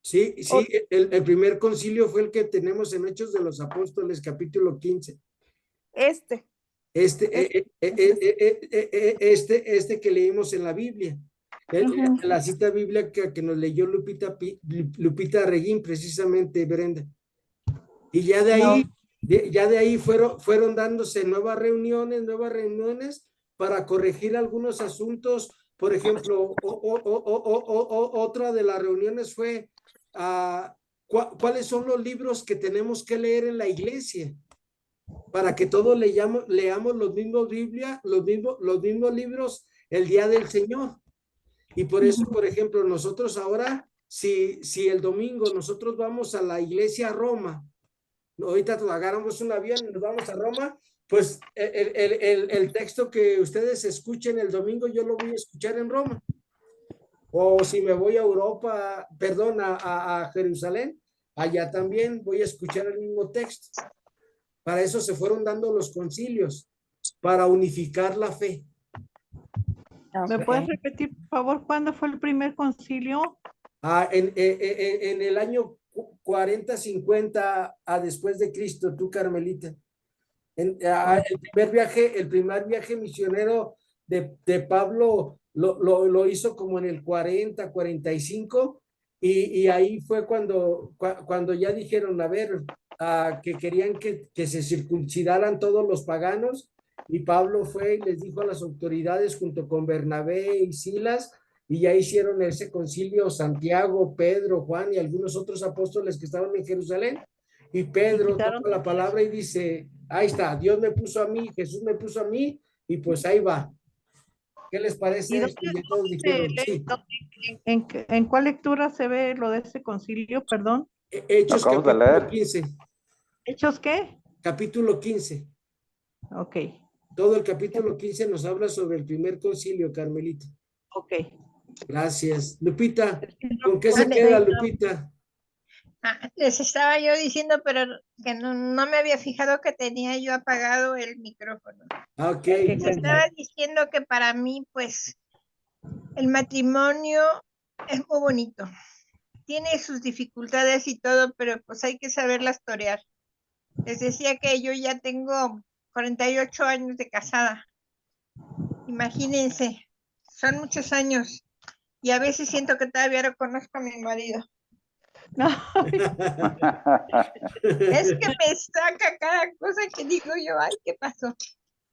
Sí, el primer concilio fue el que tenemos en Hechos de los Apóstoles, capítulo 15. Este que leímos en la Biblia. La cita bíblica que nos leyó Lupita Reguín, precisamente, Brenda. Y ya de ahí fueron dándose nuevas reuniones para corregir algunos asuntos. Por ejemplo, otra de las reuniones fue ¿cuáles son los libros que tenemos que leer en la iglesia? Para que todos leamos los mismos libros el día del Señor. Y por eso, por ejemplo, nosotros ahora, si el domingo nosotros vamos a la iglesia a Roma, ahorita agarramos un avión y nos vamos a Roma, pues el texto que ustedes escuchen el domingo, yo lo voy a escuchar en Roma. O si me voy a Europa, perdón, a Jerusalén, allá también voy a escuchar el mismo texto. Para eso se fueron dando los concilios, para unificar la fe. ¿Me puedes repetir, por favor, cuándo fue el primer concilio? En el año 40-50 después de Cristo, tú, Carmelita. El primer viaje misionero de Pablo lo hizo como en el 40-45 y ahí fue cuando ya dijeron, a ver, que querían que se circuncidaran todos los paganos, y Pablo fue y les dijo a las autoridades junto con Bernabé y Silas, y ya hicieron ese concilio Santiago, Pedro, Juan y algunos otros apóstoles que estaban en Jerusalén, y Pedro toma la palabra y dice, ahí está, Dios me puso a mí, Jesús me puso a mí, y pues ahí va. ¿Qué les parece esto? Y todos dijeron, sí. ¿En cuál lectura se ve lo de ese concilio? Perdón. Hechos capítulo 15. ¿Hechos qué? Capítulo 15. Ok. Todo el capítulo 15 nos habla sobre el primer concilio, Carmelita. Ok. Gracias. Lupita, ¿con qué se queda, Lupita? Les estaba yo diciendo, pero que no me había fijado que tenía yo apagado el micrófono. Ok. Les estaba diciendo que para mí, pues, el matrimonio es muy bonito. Tiene sus dificultades y todo, pero pues hay que saberlas torear. Les decía que yo ya tengo 48 años de casada. Imagínense, son muchos años y a veces siento que todavía no conozco a mi marido. Es que me saca cada cosa que digo yo, ay, ¿qué pasó?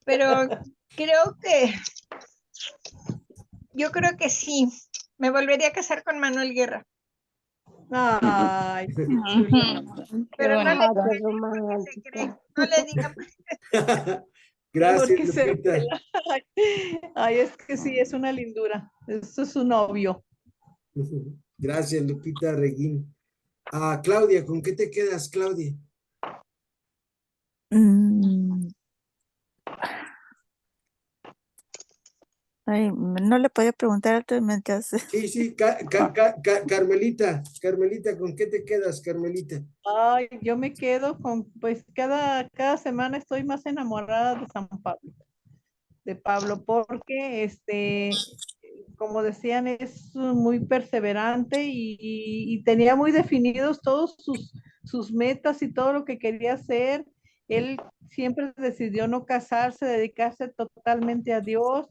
Pero yo creo que sí, me volvería a casar con Manuel Guerra. Ay, qué chulada. Pero no le qué digan porque se cree, romántica. no le digan. Gracias, Porque se Lupita. revela. Ay, es que sí, es una lindura. Eso es su novio. Gracias, Lupita Reguín. Claudia, ¿con qué te quedas, Claudia? Mm, ay, no le podía preguntar actualmente hace. Sí, Carmelita, ¿con qué te quedas, Carmelita? Ay, yo me quedo con, pues cada semana estoy más enamorada de San Pablo, de Pablo, porque como decían, es muy perseverante y tenía muy definidos todos sus metas y todo lo que quería hacer. Él siempre decidió no casarse, dedicarse totalmente a Dios,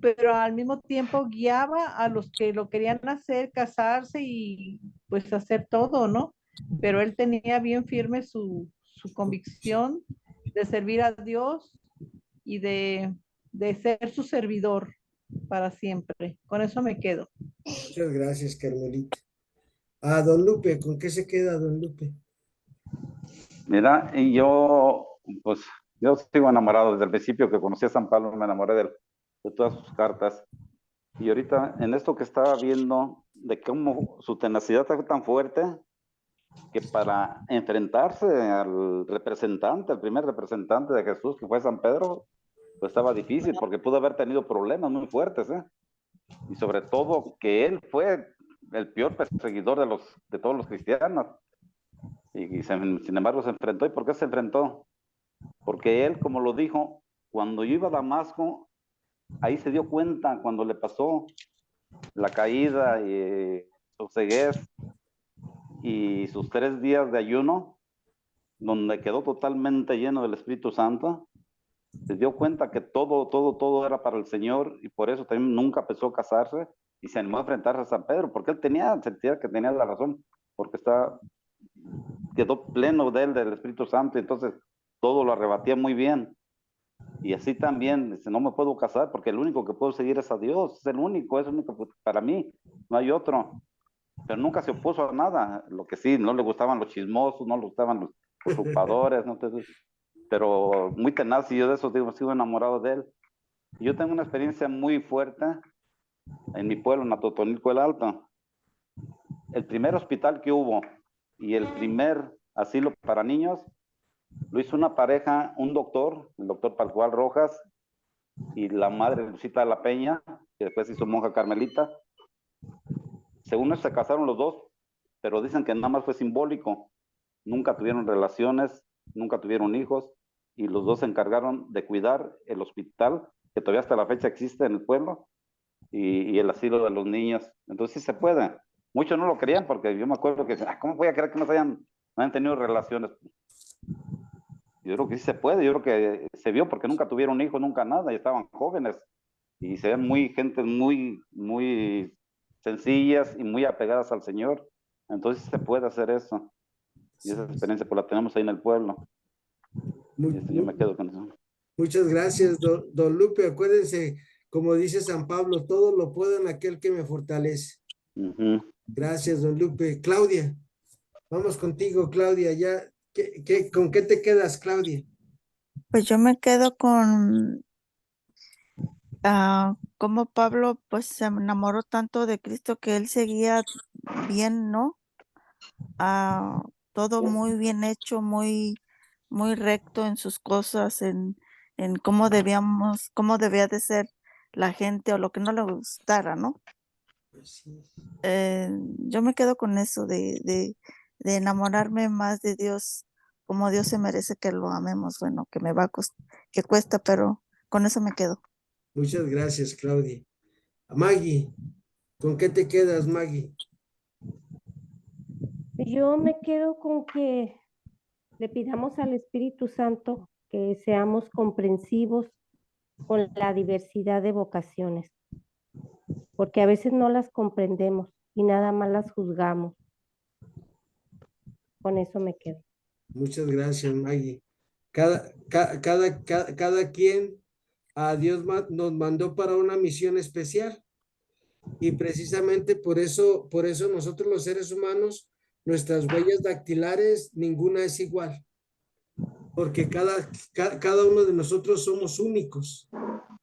pero al mismo tiempo guiaba a los que lo querían hacer, casarse y pues hacer todo, ¿no? Pero él tenía bien firme su convicción de servir a Dios y de ser su servidor para siempre. Con eso me quedo. Muchas gracias, Carmelita. Don Lupe, ¿con qué se queda, don Lupe? Mira, y pues, yo sigo enamorado desde el principio que conocí a San Pablo, me enamoré de todas sus cartas. Y ahorita, en esto que estaba viendo, de cómo su tenacidad fue tan fuerte, que para enfrentarse al representante, al primer representante de Jesús, que fue San Pedro, pues estaba difícil, porque pudo haber tenido problemas muy fuertes, ¿eh? Y sobre todo que él fue el peor perseguidor de todos los cristianos. Sin embargo se enfrentó. ¿Y por qué se enfrentó? Porque él, como lo dijo, cuando yo iba a Damasco, ahí se dio cuenta cuando le pasó la caída y su ceguez y sus 3 días de ayuno, donde quedó totalmente lleno del Espíritu Santo, se dio cuenta que todo era para el Señor, y por eso también nunca pensó casarse y se animó a enfrentarse a San Pedro, porque él sentía que tenía la razón, porque quedó pleno de él, del Espíritu Santo, y entonces todo lo arrebatía muy bien. Y así también, no me puedo casar porque el único que puedo seguir es a Dios, es el único para mí, no hay otro. Pero nunca se opuso a nada. Lo que sí, no le gustaban los chismosos, no le gustaban los usurpadores, ¿no? Entonces, pero muy tenaz, y yo de eso digo, sigo enamorado de él. Y yo tengo una experiencia muy fuerte en mi pueblo, en Atotonilco el Alto. El primer hospital que hubo y el primer asilo para niños lo hizo una pareja, un doctor, el doctor Pascual Rojas, y la madre Lucita de la Peña, que después hizo monja carmelita. Según eso se casaron los dos, pero dicen que nada más fue simbólico. Nunca tuvieron relaciones, nunca tuvieron hijos, y los dos se encargaron de cuidar el hospital, que todavía hasta la fecha existe en el pueblo, y el asilo de los niños. Entonces sí se puede. Muchos no lo creían, porque yo me acuerdo que ¿cómo voy a creer que no hayan tenido relaciones? Yo creo que sí se puede, yo creo que se vio porque nunca tuvieron hijos, nunca nada, y estaban jóvenes, y se ven gentes muy sencillas y muy apegadas al Señor. Entonces se puede hacer eso. Y esa experiencia pues la tenemos ahí en el pueblo. Yo me quedo con eso. Muchas gracias, don Lupe. Acuérdense, como dice San Pablo, todo lo puedo en aquel que me fortalece. Gracias, don Lupe. Claudia, vamos contigo, Claudia. Ya, ¿con qué te quedas, Claudia? Pues yo me quedo con como Pablo pues se enamoró tanto de Cristo que él seguía bien, ¿no? Todo muy bien hecho, muy recto en sus cosas, en cómo debía de ser la gente o lo que no le gustara, ¿no? Yo me quedo con eso de de enamorarme más de Dios, como Dios se merece que lo amemos. Bueno, que me va a que cuesta, pero con eso me quedo. Muchas gracias, Claudia. Maggie, ¿con qué te quedas, Maggie? Yo me quedo con que le pidamos al Espíritu Santo que seamos comprensivos con la diversidad de vocaciones, porque a veces no las comprendemos y nada más las juzgamos. Con eso me quedo. Muchas gracias, Maggie. Cada quien a Dios nos mandó para una misión especial y precisamente por eso nosotros los seres humanos, nuestras huellas dactilares, ninguna es igual, porque cada uno de nosotros somos únicos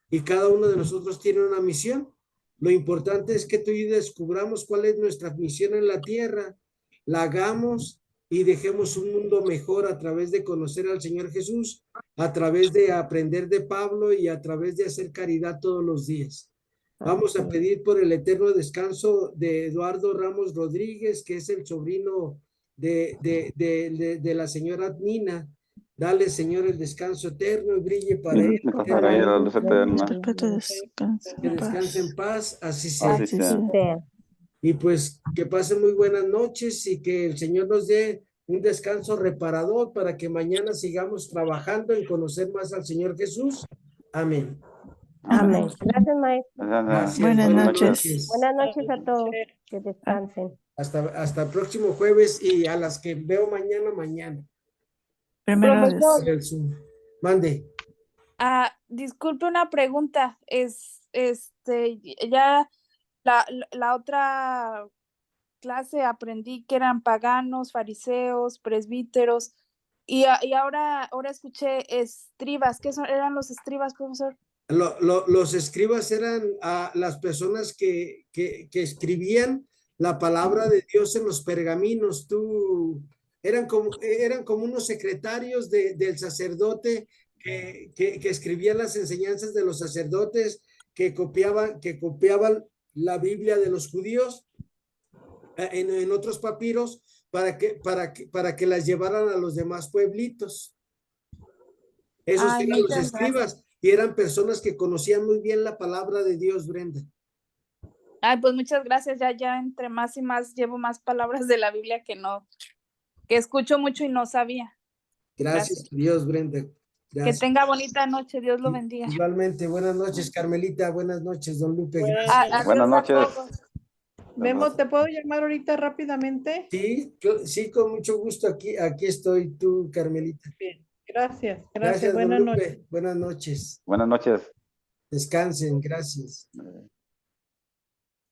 y cada uno de nosotros tiene una misión. Lo importante es que tú y yo descubramos cuál es nuestra misión en la tierra, la hagamos y dejemos un mundo mejor a través de conocer al Señor Jesús, a través de aprender de Pablo y a través de hacer caridad todos los días. Vamos a pedir por el eterno descanso de Eduardo Ramos Rodríguez, que es el sobrino de la señora Nina. Dale, Señor, el descanso eterno y brille para él. Para ir a la luz eterna. Perpetuo descanso Que en descanse en paz. paz, así sea. Así sea. Sea. Y pues que pasen muy buenas noches y que el Señor nos dé un descanso reparador para que mañana sigamos trabajando en conocer más al Señor Jesús. Amén. Amén. Gracias, maestro. Gracias. Buenas noches. Buenas noches a todos. Que descansen. Hasta el próximo jueves y a las que veo mañana. Primero Profesor. Por el Zoom. Mande. Disculpe una pregunta. Ya la otra clase aprendí que eran paganos, fariseos, presbíteros, y ahora escuché escribas. ¿Qué eran los escribas, profesor? Los escribas eran las personas que escribían la palabra de Dios en los pergaminos. Eran como unos secretarios del sacerdote que escribían las enseñanzas de los sacerdotes, que copiaban la Biblia de los judíos en otros papiros para que las llevaran a los demás pueblitos. Esos eran los escribas y eran personas que conocían muy bien la palabra de Dios, Brenda. Pues muchas gracias. Ya entre más y más llevo más palabras de la Biblia que escucho mucho y no sabía. Gracias a Dios, Brenda. Gracias. Que tenga bonita noche. Dios lo bendiga. Igualmente, buenas noches, Carmelita. Buenas noches, don Lupe. Buenas noches. Memo, ¿te puedo llamar ahorita rápidamente? Sí, con mucho gusto. Aquí estoy tú, Carmelita. Bien, gracias. Gracias, Buenas don Lupe. noches. Buenas noches. Buenas noches. Descansen, gracias.